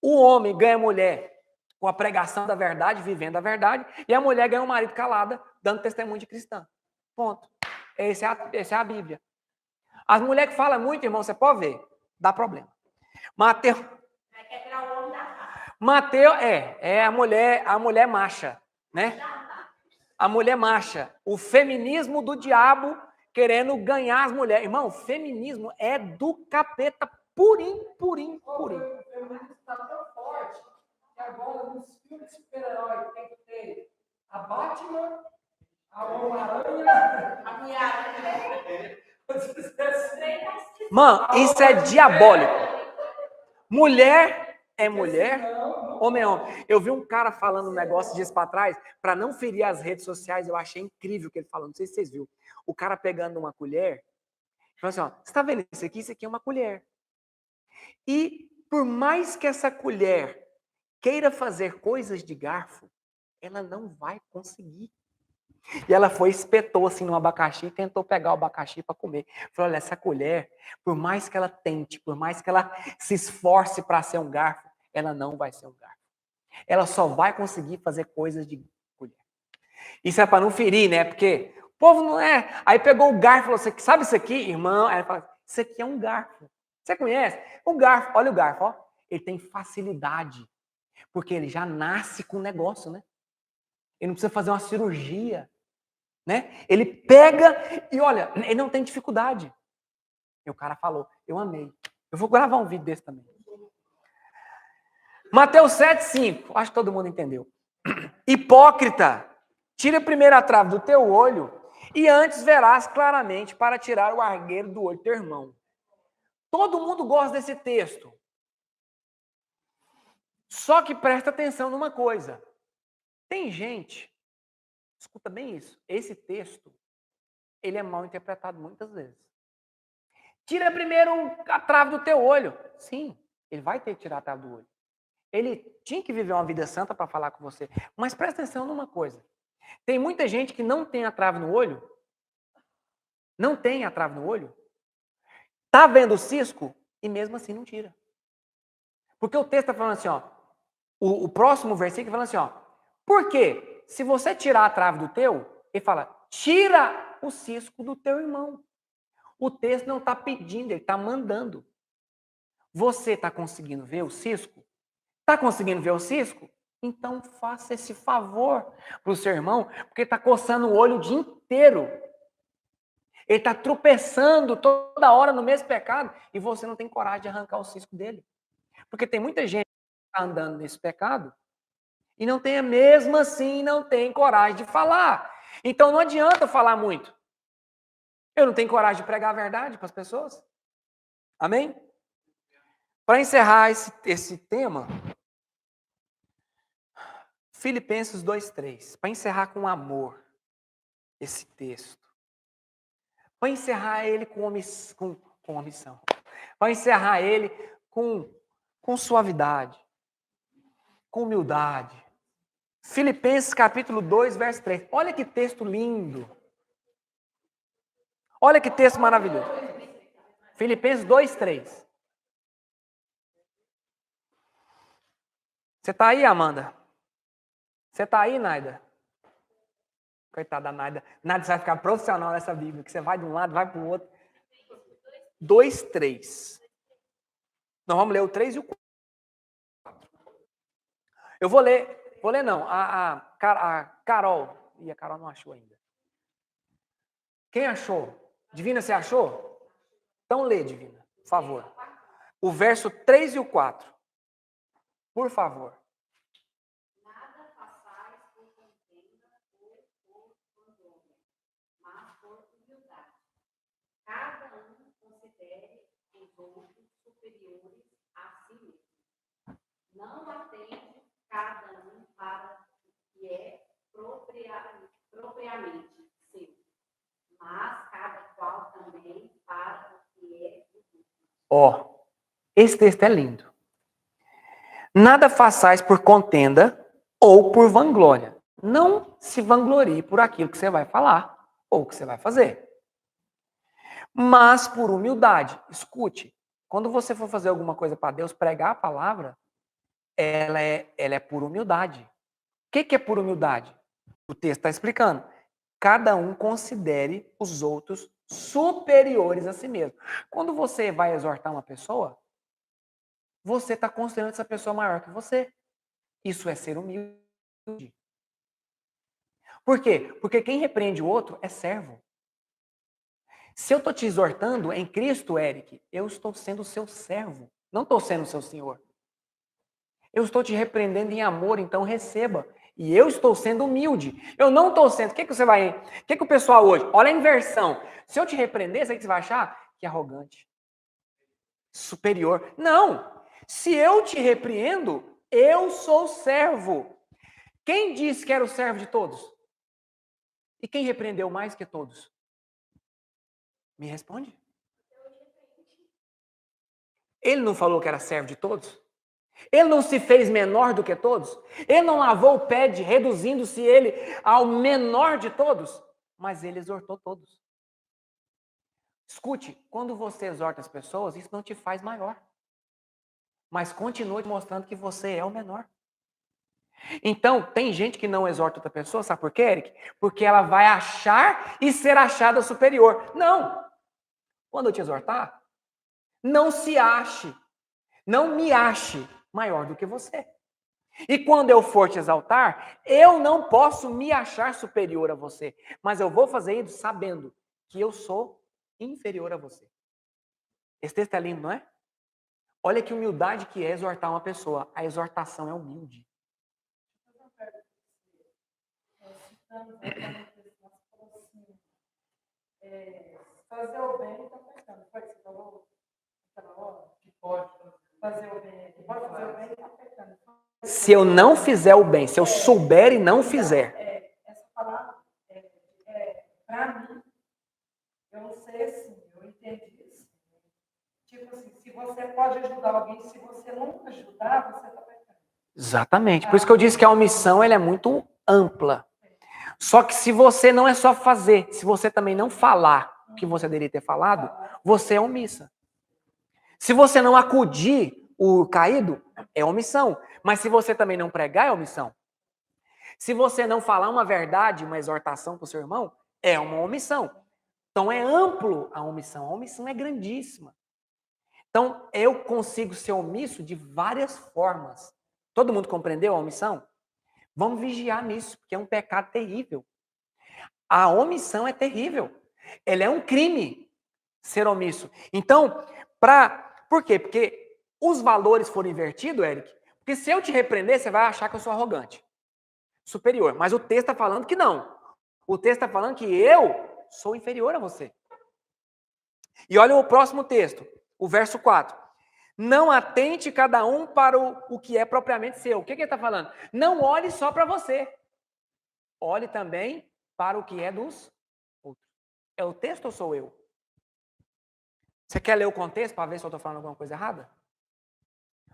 O homem ganha a mulher com a pregação da verdade, vivendo a verdade, e a mulher ganha o marido calada, dando testemunho de cristã. Ponto. Essa é a Bíblia. As mulheres que falam muito, irmão, você pode ver, dá problema. Mateus é a mulher macha, né? A mulher macha. O feminismo do diabo querendo ganhar as mulheres. Irmão, o feminismo é do capeta purinho. O feminismo está tão forte que agora nos filmes de super-herói tem que ter a Batman, a Homem-Aranha, a Minha-Aranha. Mano, isso é diabólico. Mulher é mulher, homem é homem. Eu vi um cara falando um negócio dias para trás, para não ferir as redes sociais, eu achei incrível o que ele falou, não sei se vocês viram. O cara pegando uma colher, falou assim, ó, você está vendo isso aqui? Isso aqui é uma colher. E por mais que essa colher queira fazer coisas de garfo, ela não vai conseguir. E ela foi, espetou assim no abacaxi e tentou pegar o abacaxi para comer. Falou, olha, essa colher, por mais que ela tente, por mais que ela se esforce para ser um garfo, ela não vai ser um garfo. Ela só vai conseguir fazer coisas de colher. Isso é para não ferir, né? Porque o povo não é... Aí pegou o garfo e falou, você sabe isso aqui, irmão? Aí ele fala, isso aqui é um garfo. Você conhece? O garfo, olha o garfo, ó. Ele tem facilidade, porque ele já nasce com o negócio, né? Ele não precisa fazer uma cirurgia. Né? Ele pega e olha, ele não tem dificuldade. E o cara falou, eu amei. Eu vou gravar um vídeo desse também. Mateus 7:5. Acho que todo mundo entendeu. Hipócrita, tira a primeira trave do teu olho e antes verás claramente para tirar o argueiro do olho do teu irmão. Todo mundo gosta desse texto. Só que presta atenção numa coisa. Tem gente... Escuta bem isso. Esse texto, ele é mal interpretado muitas vezes. Tira primeiro a trave do teu olho. Sim, ele vai ter que tirar a trave do olho. Ele tinha que viver uma vida santa para falar com você. Mas presta atenção numa coisa. Tem muita gente que não tem a trave no olho. Não tem a trave no olho. Tá vendo o cisco e mesmo assim não tira. Porque o texto está falando assim, ó. O próximo versículo falando assim, ó. Por quê? Se você tirar a trave do teu, ele fala, tira o cisco do teu irmão. O texto não está pedindo, ele está mandando. Você está conseguindo ver o cisco? Está conseguindo ver o cisco? Então faça esse favor para o seu irmão, porque está coçando o olho o dia inteiro. Ele está tropeçando toda hora no mesmo pecado e você não tem coragem de arrancar o cisco dele. Porque tem muita gente que está andando nesse pecado e não tem, mesmo assim, não tem coragem de falar. Então não adianta falar muito. Eu não tenho coragem de pregar a verdade para as pessoas. Amém? Para encerrar esse tema, Filipenses 2:3. Para encerrar com amor esse texto. Para encerrar ele com omissão. Para encerrar ele com suavidade. Com humildade. Filipenses capítulo 2, verso 3. Olha que texto lindo. Olha que texto maravilhoso. Filipenses 2:3. Você está aí, Amanda? Você está aí, Naida? Coitada da Naida. Naida, você vai ficar profissional nessa Bíblia, que você vai de um lado, vai para o outro. 2:3. Nós vamos ler o 3 e o 4. Eu vou ler não, a Carol. E a Carol não achou ainda. Quem achou? Divina, você achou? Então lê, Divina, por favor. O verso 3 e o 4. Por favor. Nada façais por contenda ou por vanglória, mas por humildade. Cada um considere os outros superiores a si mesmo. Não atende cada um para o que é propriamente seu, mas cada qual também para o que é do outro. Ó, esse texto é lindo. Nada façais por contenda ou por vanglória. Não se vanglorie por aquilo que você vai falar ou que você vai fazer. Mas por humildade. Escute, quando você for fazer alguma coisa para Deus, pregar a palavra, ela é por humildade. O que é por humildade? O texto está explicando. Cada um considere os outros superiores a si mesmo. Quando você vai exortar uma pessoa, você está considerando essa pessoa maior que você. Isso é ser humilde. Por quê? Porque quem repreende o outro é servo. Se eu estou te exortando em Cristo, Eric, eu estou sendo o seu servo. Não estou sendo o seu senhor. Eu estou te repreendendo em amor, então receba. E eu estou sendo humilde. Eu não estou sendo... O que você vai... O que o pessoal hoje... Olha a inversão. Se eu te repreender, sabe o que você vai achar? Que é arrogante. Superior. Não. Se eu te repreendo, eu sou servo. Quem disse que era o servo de todos? E quem repreendeu mais que todos? Me responde. Ele não falou que era servo de todos? Ele não se fez menor do que todos? Ele não lavou o pé, reduzindo-se ele ao menor de todos? Mas ele exortou todos. Escute, quando você exorta as pessoas, isso não te faz maior. Mas continue mostrando que você é o menor. Então, tem gente que não exorta outra pessoa, sabe por quê, Eric? Porque ela vai achar e ser achada superior. Não! Quando eu te exortar, não se ache, não me ache maior do que você. E quando eu for te exaltar, eu não posso me achar superior a você, mas eu vou fazer isso sabendo que eu sou inferior a você. Esse texto é lindo, não é? Olha que humildade que é exortar uma pessoa. A exortação é humilde. Fazer o bem está afetando. Foi que você falou naquela hora? Que pode fazer o bem. Pode fazer o bem está afetando. Se eu não fizer o bem, se eu souber e não fizer. Essa palavra, para mim, eu não sei assim, eu entendi isso. você pode ajudar alguém, se você não ajudar, você está pecando. Exatamente. Por isso que eu disse que a omissão ela é muito ampla. Só que se você não é só fazer, se você também não falar o que você deveria ter falado, você é omissa. Se você não acudir o caído, é omissão. Mas se você também não pregar, é omissão. Se você não falar uma verdade, uma exortação para o seu irmão, é uma omissão. Então é amplo a omissão. A omissão é grandíssima. Então eu consigo ser omisso de várias formas. Todo mundo compreendeu a omissão? Vamos vigiar nisso, porque é um pecado terrível. A omissão é terrível. Ele é um crime ser omisso. Então, por quê? Porque os valores foram invertidos, Eric. Porque se eu te repreender, você vai achar que eu sou arrogante, superior. Mas o texto está falando que não. O texto está falando que eu sou inferior a você. E olha o próximo texto, o verso 4. Não atente cada um para o que é propriamente seu. O que ele está falando? Não olhe só para você. Olhe também para o que é dos outros. É o texto ou sou eu? Você quer ler o contexto para ver se eu estou falando alguma coisa errada?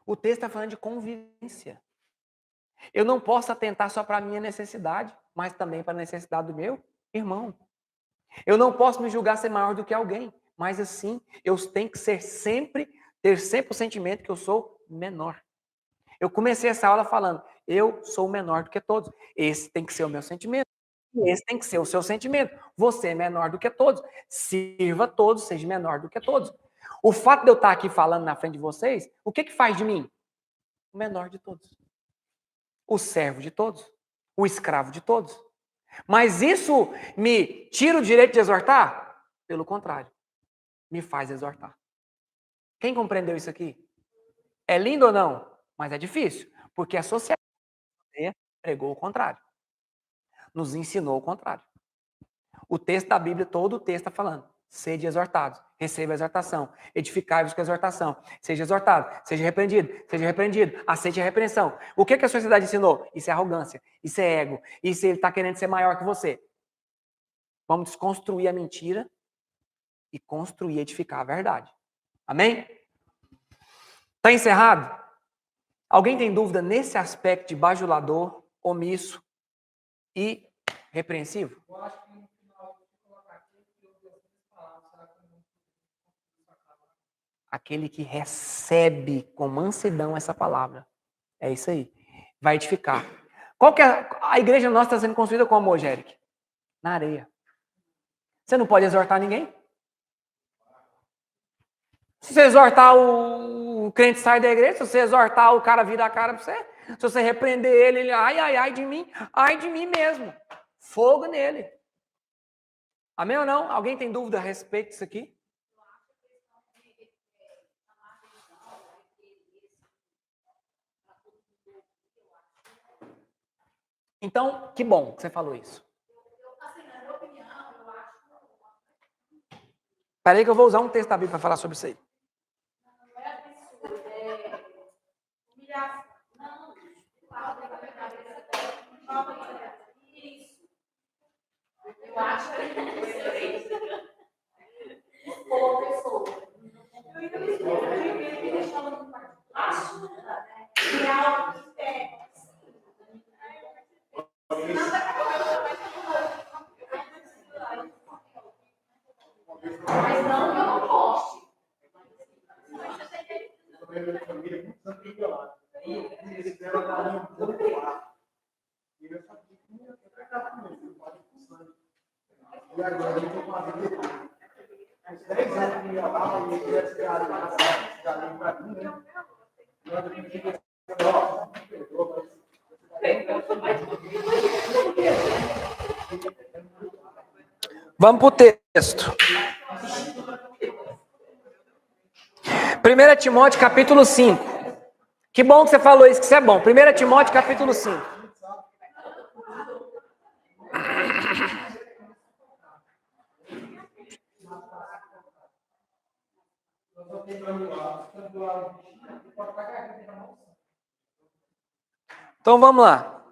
O texto está falando de convivência. Eu não posso atentar só para a minha necessidade, mas também para a necessidade do meu irmão. Eu não posso me julgar ser maior do que alguém, mas assim, eu tenho que ter sempre o sentimento que eu sou menor. Eu comecei essa aula falando, eu sou menor do que todos. Esse tem que ser o meu sentimento. Esse tem que ser o seu sentimento. Você é menor do que todos. Sirva a todos, seja menor do que todos. O fato de eu estar aqui falando na frente de vocês, o que faz de mim? O menor de todos. O servo de todos. O escravo de todos. Mas isso me tira o direito de exortar? Pelo contrário. Me faz exortar. Quem compreendeu isso aqui? É lindo ou não? Mas é difícil. Porque a sociedade pregou o contrário. Nos ensinou o contrário. O texto da Bíblia, todo o texto está falando. Sede exortados, receba a exortação, edificai-vos com a exortação, seja exortado, seja repreendido, aceite a repreensão. O que a sociedade ensinou? Isso é arrogância, isso é ego, isso ele está querendo ser maior que você. Vamos desconstruir a mentira e construir e edificar a verdade. Amém? Está encerrado? Alguém tem dúvida nesse aspecto de bajulador, omisso e repreensivo? Eu acho que no final eu vou colocar aqui que eu dou as palavras, será que eu não Aquele que recebe com mansidão essa palavra. É isso aí. Vai edificar. Qual que é a igreja nossa está sendo construída como hoje, Eric? Na areia. Você não pode exortar ninguém. Se você exortar o crente sai da igreja, se você exortar o cara vira a cara para você, se você repreender ele, ai de mim mesmo. Fogo nele. Amém ou não? Alguém tem dúvida a respeito disso aqui? Então, que bom que você falou isso. Espera aí que eu vou usar um texto da Bíblia para falar sobre isso aí. Eu acho que mas não que eu não goste. E agora eu vou fazer uns 10 anos que eu ia lá e eu ia ser galinha para mim, né? Vamos para o texto. 1 Timóteo capítulo 5. Que bom que você falou isso, que isso é bom. 1 Timóteo capítulo 5. Então vamos lá.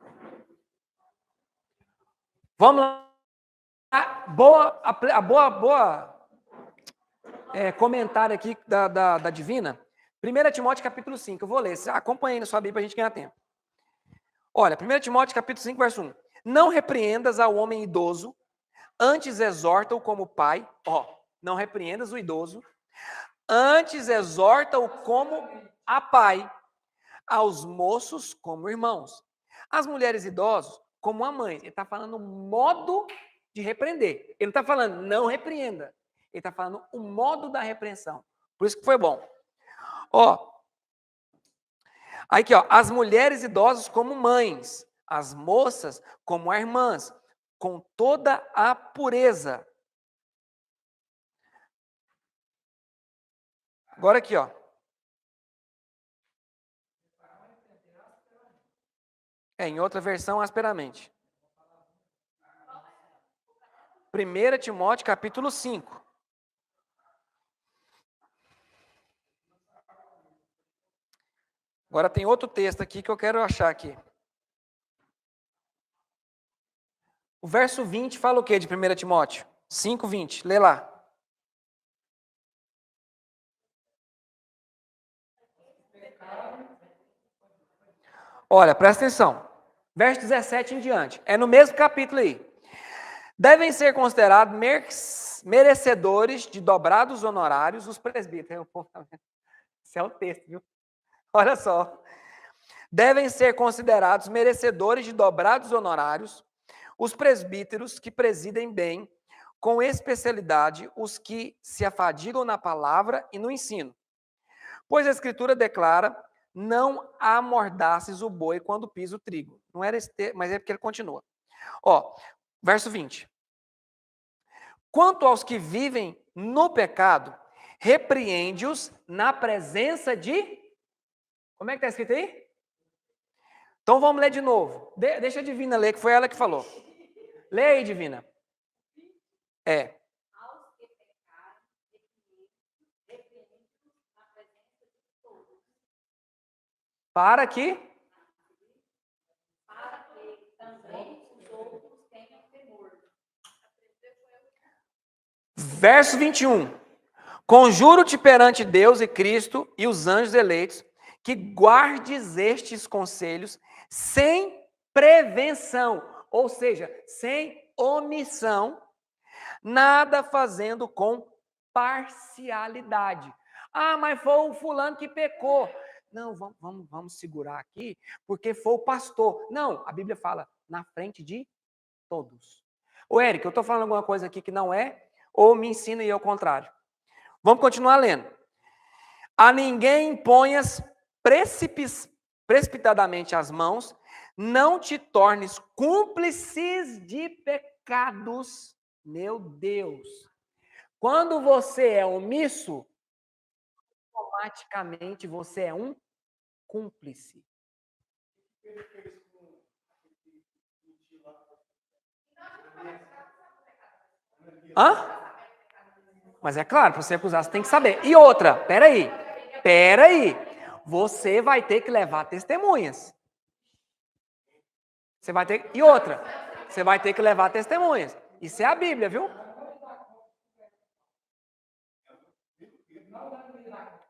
comentário aqui da Divina. 1 Timóteo capítulo 5, eu vou ler. Acompanhe aí na sua Bíblia para a gente ganhar tempo. Olha, 1 Timóteo capítulo 5, verso 1. Não repreendas ao homem idoso, antes exorta-o como pai. Não repreendas o idoso, antes exorta-o como a pai, aos moços como irmãos, as mulheres idosas como a mãe. Ele está falando modo de repreender. Ele não está falando não repreenda. Ele está falando o modo da repreensão. Por isso que foi bom. Aqui, as mulheres idosas como mães, as moças como irmãs, com toda a pureza. Agora aqui, em outra versão, asperamente. 1 Timóteo, capítulo 5. Agora tem outro texto aqui que eu quero achar aqui. O verso 20 fala o quê de 1 Timóteo? 5:20. Lê lá. Olha, presta atenção. Verso 17 em diante. É no mesmo capítulo aí. Devem ser considerados merecedores de dobrados honorários os presbíteros. Esse é o texto, viu? Olha só. Devem ser considerados merecedores de dobrados honorários os presbíteros que presidem bem, com especialidade os que se afadigam na palavra e no ensino. Pois a Escritura declara: não amordaces o boi quando pisa o trigo. Não era esse texto, mas é porque ele continua. Verso 20. Quanto aos que vivem no pecado, repreende-os na presença de... Como é que está escrito aí? Então vamos ler de novo. Deixa a Divina ler, que foi ela que falou. Lê aí, Divina. Aos que pecaram, repreende-os na presença de todos. Para que também os outros tenham temor. Verso 21. Conjuro-te perante Deus e Cristo e os anjos eleitos, que guardes estes conselhos sem prevenção, ou seja, sem omissão, nada fazendo com parcialidade. Mas foi o fulano que pecou. Não, vamos segurar aqui, porque foi o pastor. Não, a Bíblia fala na frente de todos. Ô, Érico, eu estou falando alguma coisa aqui que não é, ou me ensina e eu ao contrário. Vamos continuar lendo. A ninguém imponhas precipitadamente as mãos, não te tornes cúmplices de pecados. Meu Deus. Quando você é omisso, automaticamente você é um cúmplice. Mas é claro, para você acusar, você tem que saber. E outra, peraí. Você vai ter que levar testemunhas. E outra, você vai ter que levar testemunhas. Isso é a Bíblia, viu?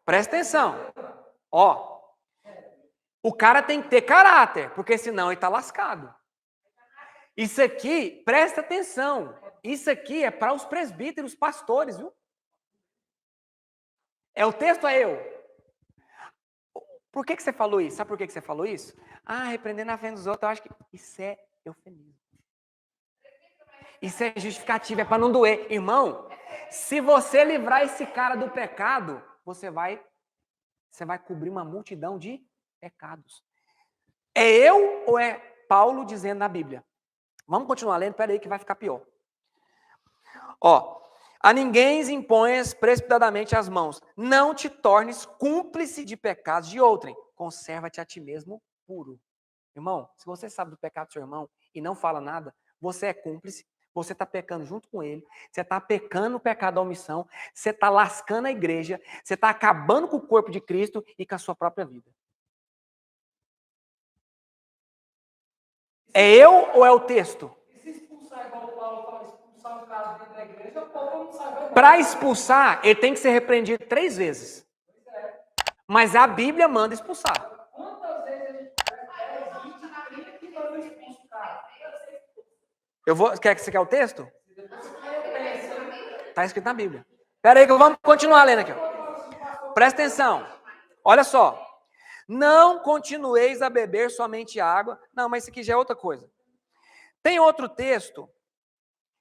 Presta atenção. O cara tem que ter caráter, porque senão ele está lascado. Isso aqui, presta atenção. Isso aqui é para os presbíteros, pastores, viu? O texto é eu. Por que você falou isso? Sabe por que você falou isso? Repreender na frente dos outros, eu acho que isso é eufemismo. Isso é justificativo, é para não doer. Irmão, se você livrar esse cara do pecado, você vai cobrir uma multidão de pecados. É eu ou é Paulo dizendo na Bíblia? Vamos continuar lendo, peraí que vai ficar pior. A ninguém imponhas precipitadamente as mãos. Não te tornes cúmplice de pecados de outrem. Conserva-te a ti mesmo puro. Irmão, se você sabe do pecado do seu irmão e não fala nada, você é cúmplice, você está pecando junto com ele, você está pecando o pecado da omissão, você está lascando a igreja, você está acabando com o corpo de Cristo e com a sua própria vida. É eu ou é o texto? E se expulsar igual o Paulo fala, expulsar um cara expulsar dentro da igreja, o povo não sabe. Para expulsar, ele tem que ser repreendido 3 vezes. Mas a Bíblia manda expulsar. Quantas vezes a gente 10, 20, 30 que não expulsa o cara? Você quer o texto? Está escrito na Bíblia. Espera aí que vamos continuar lendo aqui. Ó. Presta atenção. Olha só. Não continueis a beber somente água. Não, mas isso aqui já é outra coisa. Tem outro texto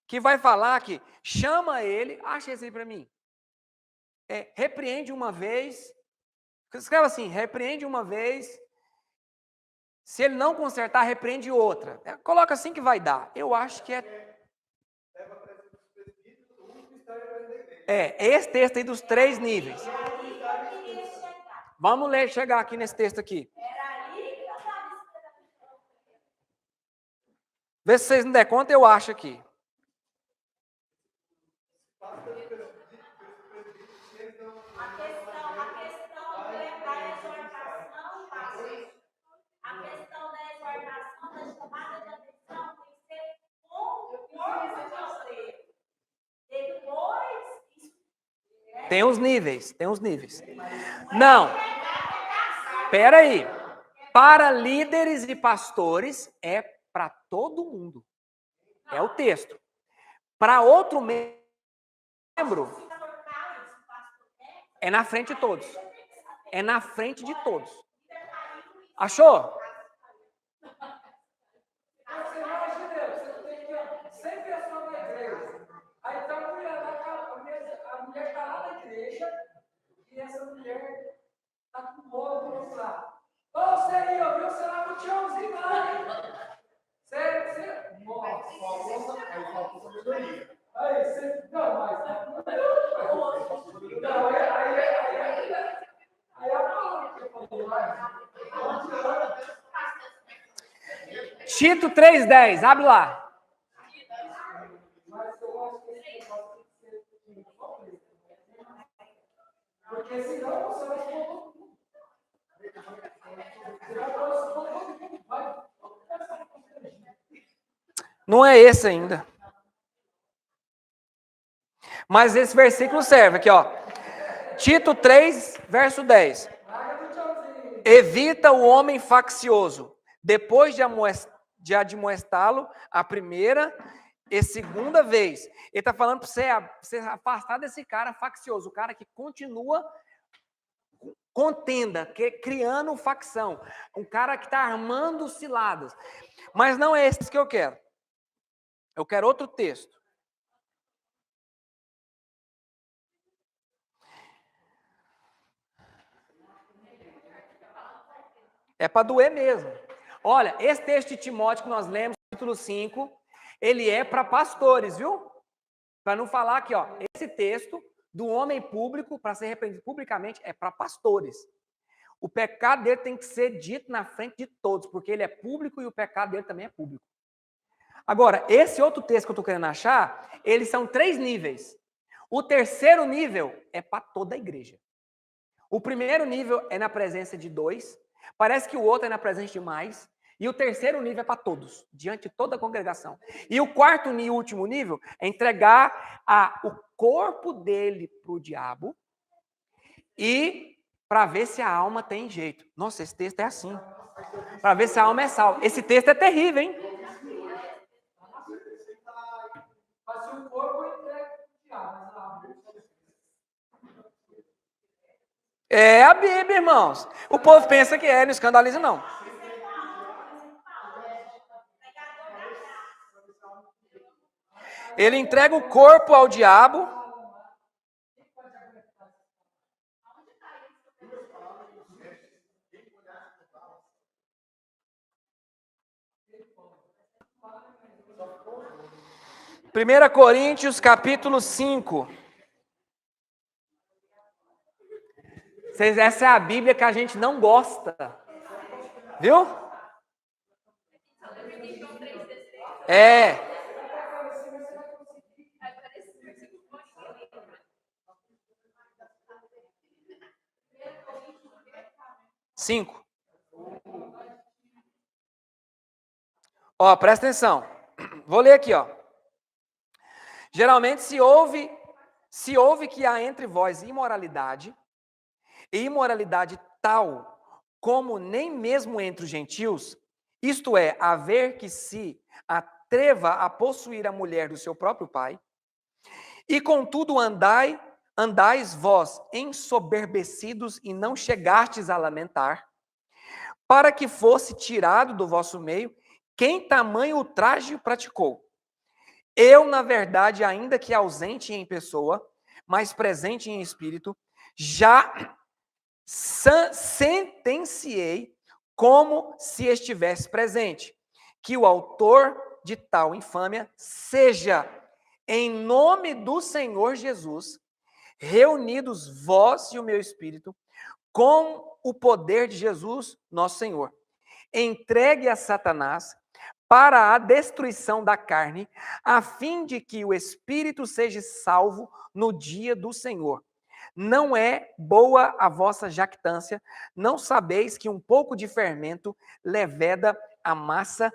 que vai falar que chama ele, acha esse aí para mim. Repreende uma vez. Escreve assim, repreende uma vez. Se ele não consertar, repreende outra. Coloca assim que vai dar. Eu acho que esse texto aí dos 3 níveis. Vamos chegar aqui nesse texto aqui. Vê se vocês não der conta, eu acho aqui. Tem os níveis. Não. Espera aí. Para líderes e pastores é para todo mundo. É o texto. Para outro membro é na frente de todos. É na frente de todos. Achou? Você imagina, você tem que 100 pessoas na igreja. Aí tá a mulher está lá na igreja e essa mulher está com o bolo do outro lado. Ô, você aí, ó, viu? Você lá no tchãozinho lá. Você. Nossa, aí falta sabedoria. Aí, você. Não, mas. Não, aí a palavra que eu falei lá. Tito 3:10, abre lá. Mas eu acho que esse negócio tem que ser só preto. Porque senão você vai expor todo mundo. Você vai expor todo mundo. Não é esse ainda. Mas esse versículo serve aqui, ó. Tito 3, verso 10. Evita o homem faccioso, depois de admoestá-lo a primeira e segunda vez. Ele está falando para você afastar desse cara faccioso, o cara que continua contenda, criando facção, um cara que está armando ciladas. Mas não é esse que eu quero. Eu quero outro texto. É para doer mesmo. Olha, esse texto de Timóteo que nós lemos, capítulo 5, ele é para pastores, viu? Para não falar aqui, ó, esse texto do homem público, para ser repreendido publicamente, é para pastores. O pecado dele tem que ser dito na frente de todos, porque ele é público e o pecado dele também é público. Agora, esse outro texto que eu estou querendo achar, eles são 3 níveis. O terceiro nível é para toda a igreja. O primeiro nível é na presença de 2, parece que o outro é na presença de mais, e o terceiro nível é para todos, diante de toda a congregação. E o quarto e último nível é entregar o corpo dele para o diabo e para ver se a alma tem jeito. Nossa, esse texto é assim. Para ver se a alma é salva. Esse texto é terrível, hein? Mas se o corpo entrega o diabo, mas a alma. É a Bíblia, irmãos. O povo pensa que não escandaliza, não. Ele entrega o corpo ao diabo. Primeira Coríntios, capítulo 5. Essa é a Bíblia que a gente não gosta. Viu? É. Cinco. Ó, presta atenção. Vou ler aqui, ó. Geralmente se ouve que há entre vós imoralidade, e imoralidade tal como nem mesmo entre os gentios, isto é, haver que se atreva a possuir a mulher do seu próprio pai, e contudo andais vós ensoberbecidos e não chegastes a lamentar, para que fosse tirado do vosso meio quem tamanho ultraje praticou. Eu, na verdade, ainda que ausente em pessoa, mas presente em espírito, já sentenciei como se estivesse presente, que o autor de tal infâmia seja, em nome do Senhor Jesus, reunidos vós e o meu espírito, com o poder de Jesus, nosso Senhor, entregue a Satanás para a destruição da carne, a fim de que o espírito seja salvo no dia do Senhor. Não é boa a vossa jactância, não sabeis que um pouco de fermento leveda a massa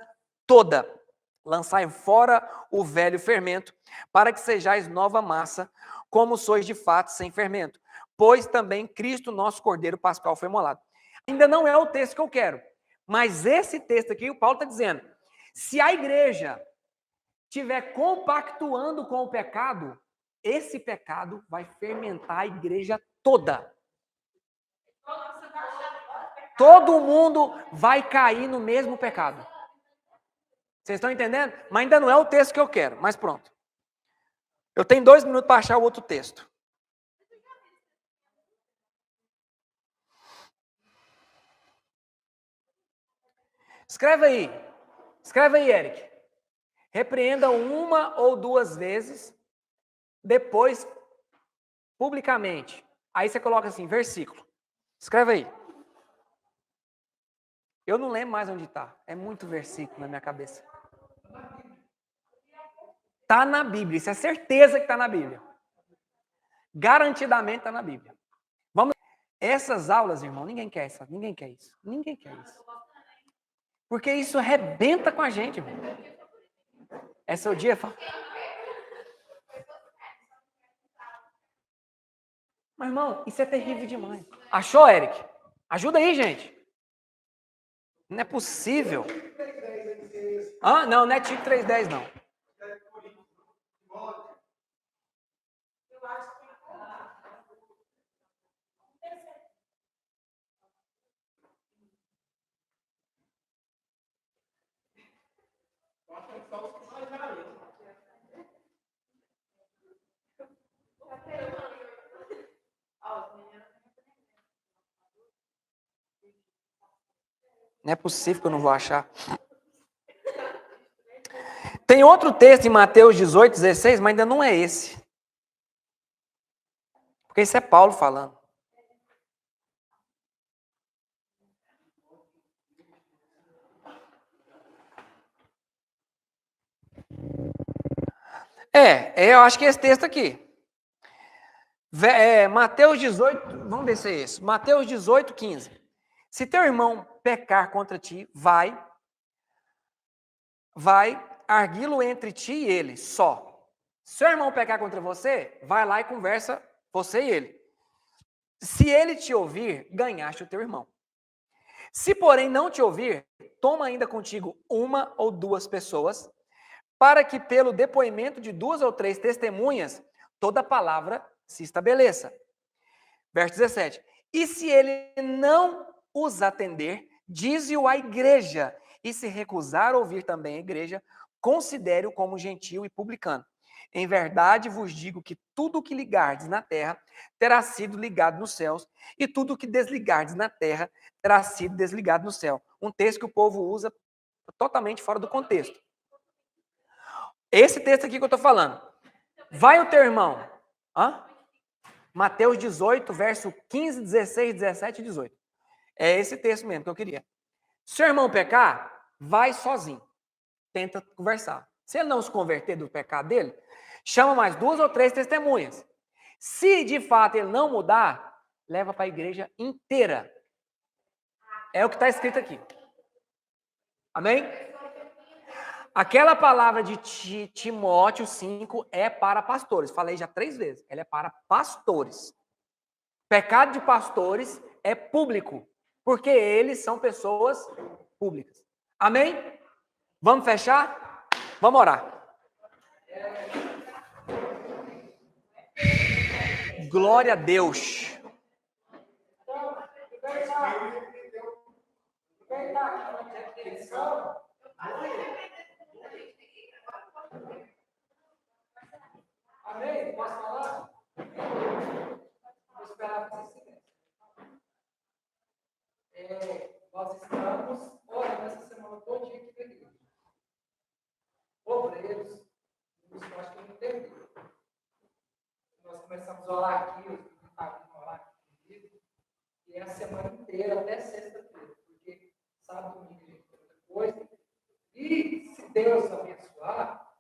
toda. Lançai fora o velho fermento, para que sejais nova massa, como sois de fato sem fermento. Pois também Cristo, nosso Cordeiro Pascal, foi imolado. Ainda não é o texto que eu quero, mas esse texto aqui, o Paulo está dizendo, se a igreja estiver compactuando com o pecado, esse pecado vai fermentar a igreja toda. Todo mundo vai cair no mesmo pecado. Vocês estão entendendo? Mas ainda não é o texto que eu quero, mas pronto. Eu tenho 2 minutos para achar o outro texto. Escreve aí, Eric. Repreenda 1 ou 2 vezes, depois, publicamente. Aí você coloca assim, versículo. Escreve aí. Eu não lembro mais onde está. É muito versículo na minha cabeça. Está na Bíblia. Isso é certeza que está na Bíblia. Garantidamente está na Bíblia. Vamos. Essas aulas, irmão, ninguém quer isso. Ninguém quer isso. Ninguém quer isso. Porque isso arrebenta com a gente, irmão. É seu dia? Mas, irmão, isso é terrível demais. Achou, Eric? Ajuda aí, gente. Não é possível. Não é Tito 3:10, não. Não é possível que eu não vou achar. Tem outro texto em Mateus 18:16, mas ainda não é esse. Porque isso é Paulo falando. Eu acho que é esse texto aqui. Mateus 18, vamos ver se é esse. Mateus 18:15. Se teu irmão pecar contra ti, vai arguí-lo entre ti e ele, só. Se seu irmão pecar contra você, vai lá e conversa você e ele. Se ele te ouvir, ganhaste o teu irmão. Se, porém, não te ouvir, toma ainda contigo 1 ou 2 pessoas, para que pelo depoimento de 2 ou 3 testemunhas, toda palavra se estabeleça. Verso 17. E se ele não os atender, dize-o à igreja, e se recusar a ouvir também a igreja, considere-o como gentil e publicano. Em verdade vos digo que tudo o que ligardes na terra terá sido ligado nos céus, e tudo o que desligardes na terra terá sido desligado no céu. Um texto que o povo usa totalmente fora do contexto. Esse texto aqui que eu estou falando. Vai o teu irmão. Mateus 18, verso 15, 16, 17 e 18. É esse texto mesmo que eu queria. Se o irmão pecar, vai sozinho. Tenta conversar. Se ele não se converter do pecado dele, chama mais 2 ou 3 testemunhas. Se de fato ele não mudar, leva para a igreja inteira. É o que está escrito aqui. Amém? Aquela palavra de Timóteo 5 é para pastores. Falei já 3 vezes. Ela é para pastores. Pecado de pastores é público, porque eles são pessoas públicas. Amém? Vamos fechar? Vamos orar. Glória a Deus. Amém? Posso falar? Vou esperar você nós estamos orando essa semana todo dia aqui na igreja. Obreiros, os que eu acho que não entenderam. Nós começamos a orar aqui, os que estavam a orar aqui comigo, e é a semana inteira, até sexta-feira, porque sábado, domingo, a gente tem outra coisa. E se Deus abençoar,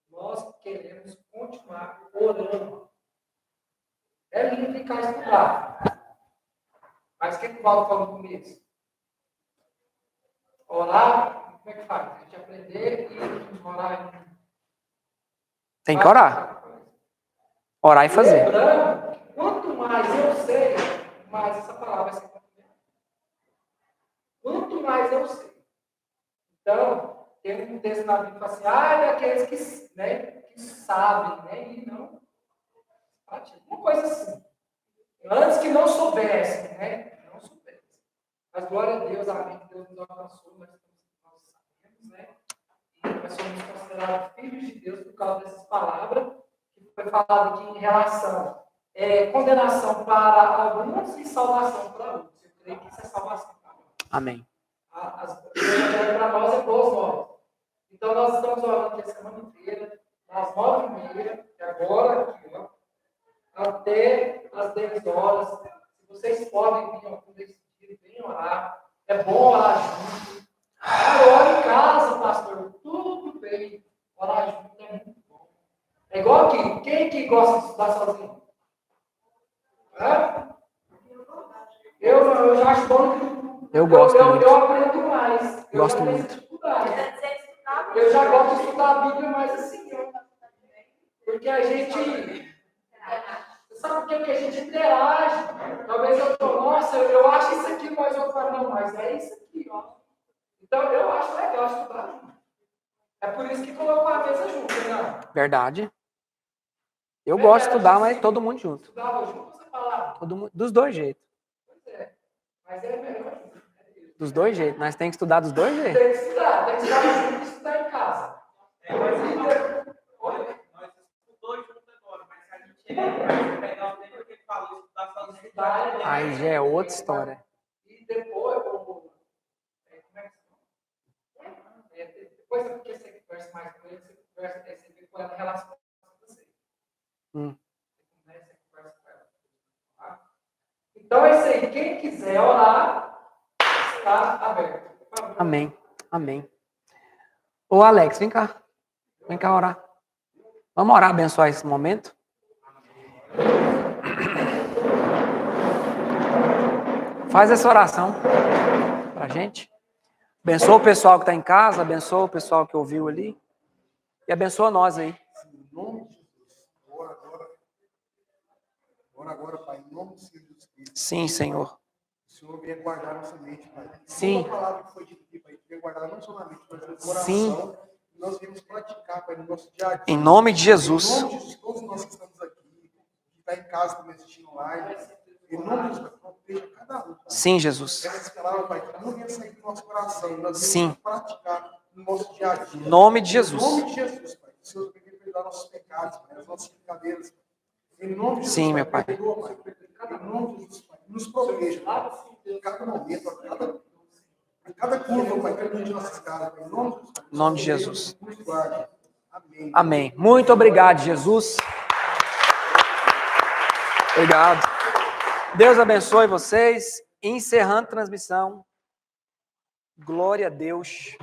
nós queremos continuar orando. É lindo ficar estudar. Mas o que o Paulo falou comigo? Orar, como é que faz? A gente aprender e orar. Tem que orar. Orar e fazer. Lembrando, quanto mais eu sei, mais essa palavra vai ser cumprida. Quanto mais eu sei. Então, tem um texto na Bíblia que fala assim, é aqueles que sabem, né? E não praticam. Uma coisa assim. Antes que não soubessem, né? Não soubessem. Mas glória a Deus, amém, que Deus nos alcançou, nós sabemos, né? E nós somos considerados filhos de Deus por causa dessas palavras que foi falado aqui em relação condenação para alguns e salvação para outros. Eu creio que isso é salvação para nós. Amém. Para nós é boas novas. Então nós estamos orando aqui a semana inteira, às 9h30, e agora aqui, ó, até às 10 horas. Se vocês podem vir algum desse dia, venham orar. É bom orar junto. Ora em casa, pastor. Tudo bem. Orar junto é muito bom. É igual aqui. Quem que gosta de estudar sozinho? Hã? Eu já acho bom. Eu gosto muito. Eu aprendo mais. Gosto muito. Eu já gosto de estudar a Bíblia mais assim. Porque a gente... Sabe por que a gente interage? Talvez eu falo, nossa, eu acho isso aqui, mas eu falo, não, mas é isso aqui, ó. Então, eu acho legal estudar junto. É por isso que colocou a mesa junto, né? Verdade. Eu gosto de estudar, mas todo mundo junto. Estudava junto, você falava? Todo mundo, dos dois jeitos. Pois é. Mas é melhor junto. Dos dois jeitos. Nós temos que estudar dos dois jeitos. Tem que estudar junto e estudar em casa. Olha, nós estudamos junto agora, mas se a gente pegar o tempo que ele falou, estudar sozinho, Aí já é outra história. E depois, como é que depois é porque você conversa mais com ele, você vê qual é a relação com você. Você conversa com ela. Tá? Então é isso aí. Quem quiser orar, está aberto. Amém. Amém. Ô Alex, vem cá. Vem cá orar. Vamos orar, abençoar esse momento? Faz essa oração pra gente. Abençoa o pessoal que está em casa, abençoa o pessoal que ouviu ali. E abençoa nós aí. Em nome de Jesus. Ora agora, Pai, em nome do Senhor Jesus Cristo. Sim, Senhor. O Senhor venha guardar nossa mente, Pai. Sim. Toda palavra que foi dita aqui, Pai, venha guardar não só na mente, mas no coração. Sim. E nós viemos praticar, Pai, no nosso dia a dia. Em nome de Jesus. Em nome de Jesus, todos nós que estamos aqui, que está em casa também assistindo live, em nome de Jesus, proteja cada um. Pai. Sim, Jesus. Essas palavras, Pai, que não venha sair do nosso coração. Nós Sim. viemos praticar no nosso dia a dia. Em nome de Jesus. Em nome de Jesus, Pai. O Senhor venha perdoar nossos pecados, Pai, as nossas brincadeiras. Em nome de Jesus, Sim, meu Pai. Perdoa, Pai. Em nome de Jesus, Pai. Nos proteja, Pai. Em cada momento, a cada curva, Pai, cada de nossas casas, Pai. Em nome de Jesus. Pai. Em nome de Jesus. Nos guarde. Amém. Amém. Muito obrigado, Jesus. Obrigado. Deus abençoe vocês. Encerrando a transmissão. Glória a Deus.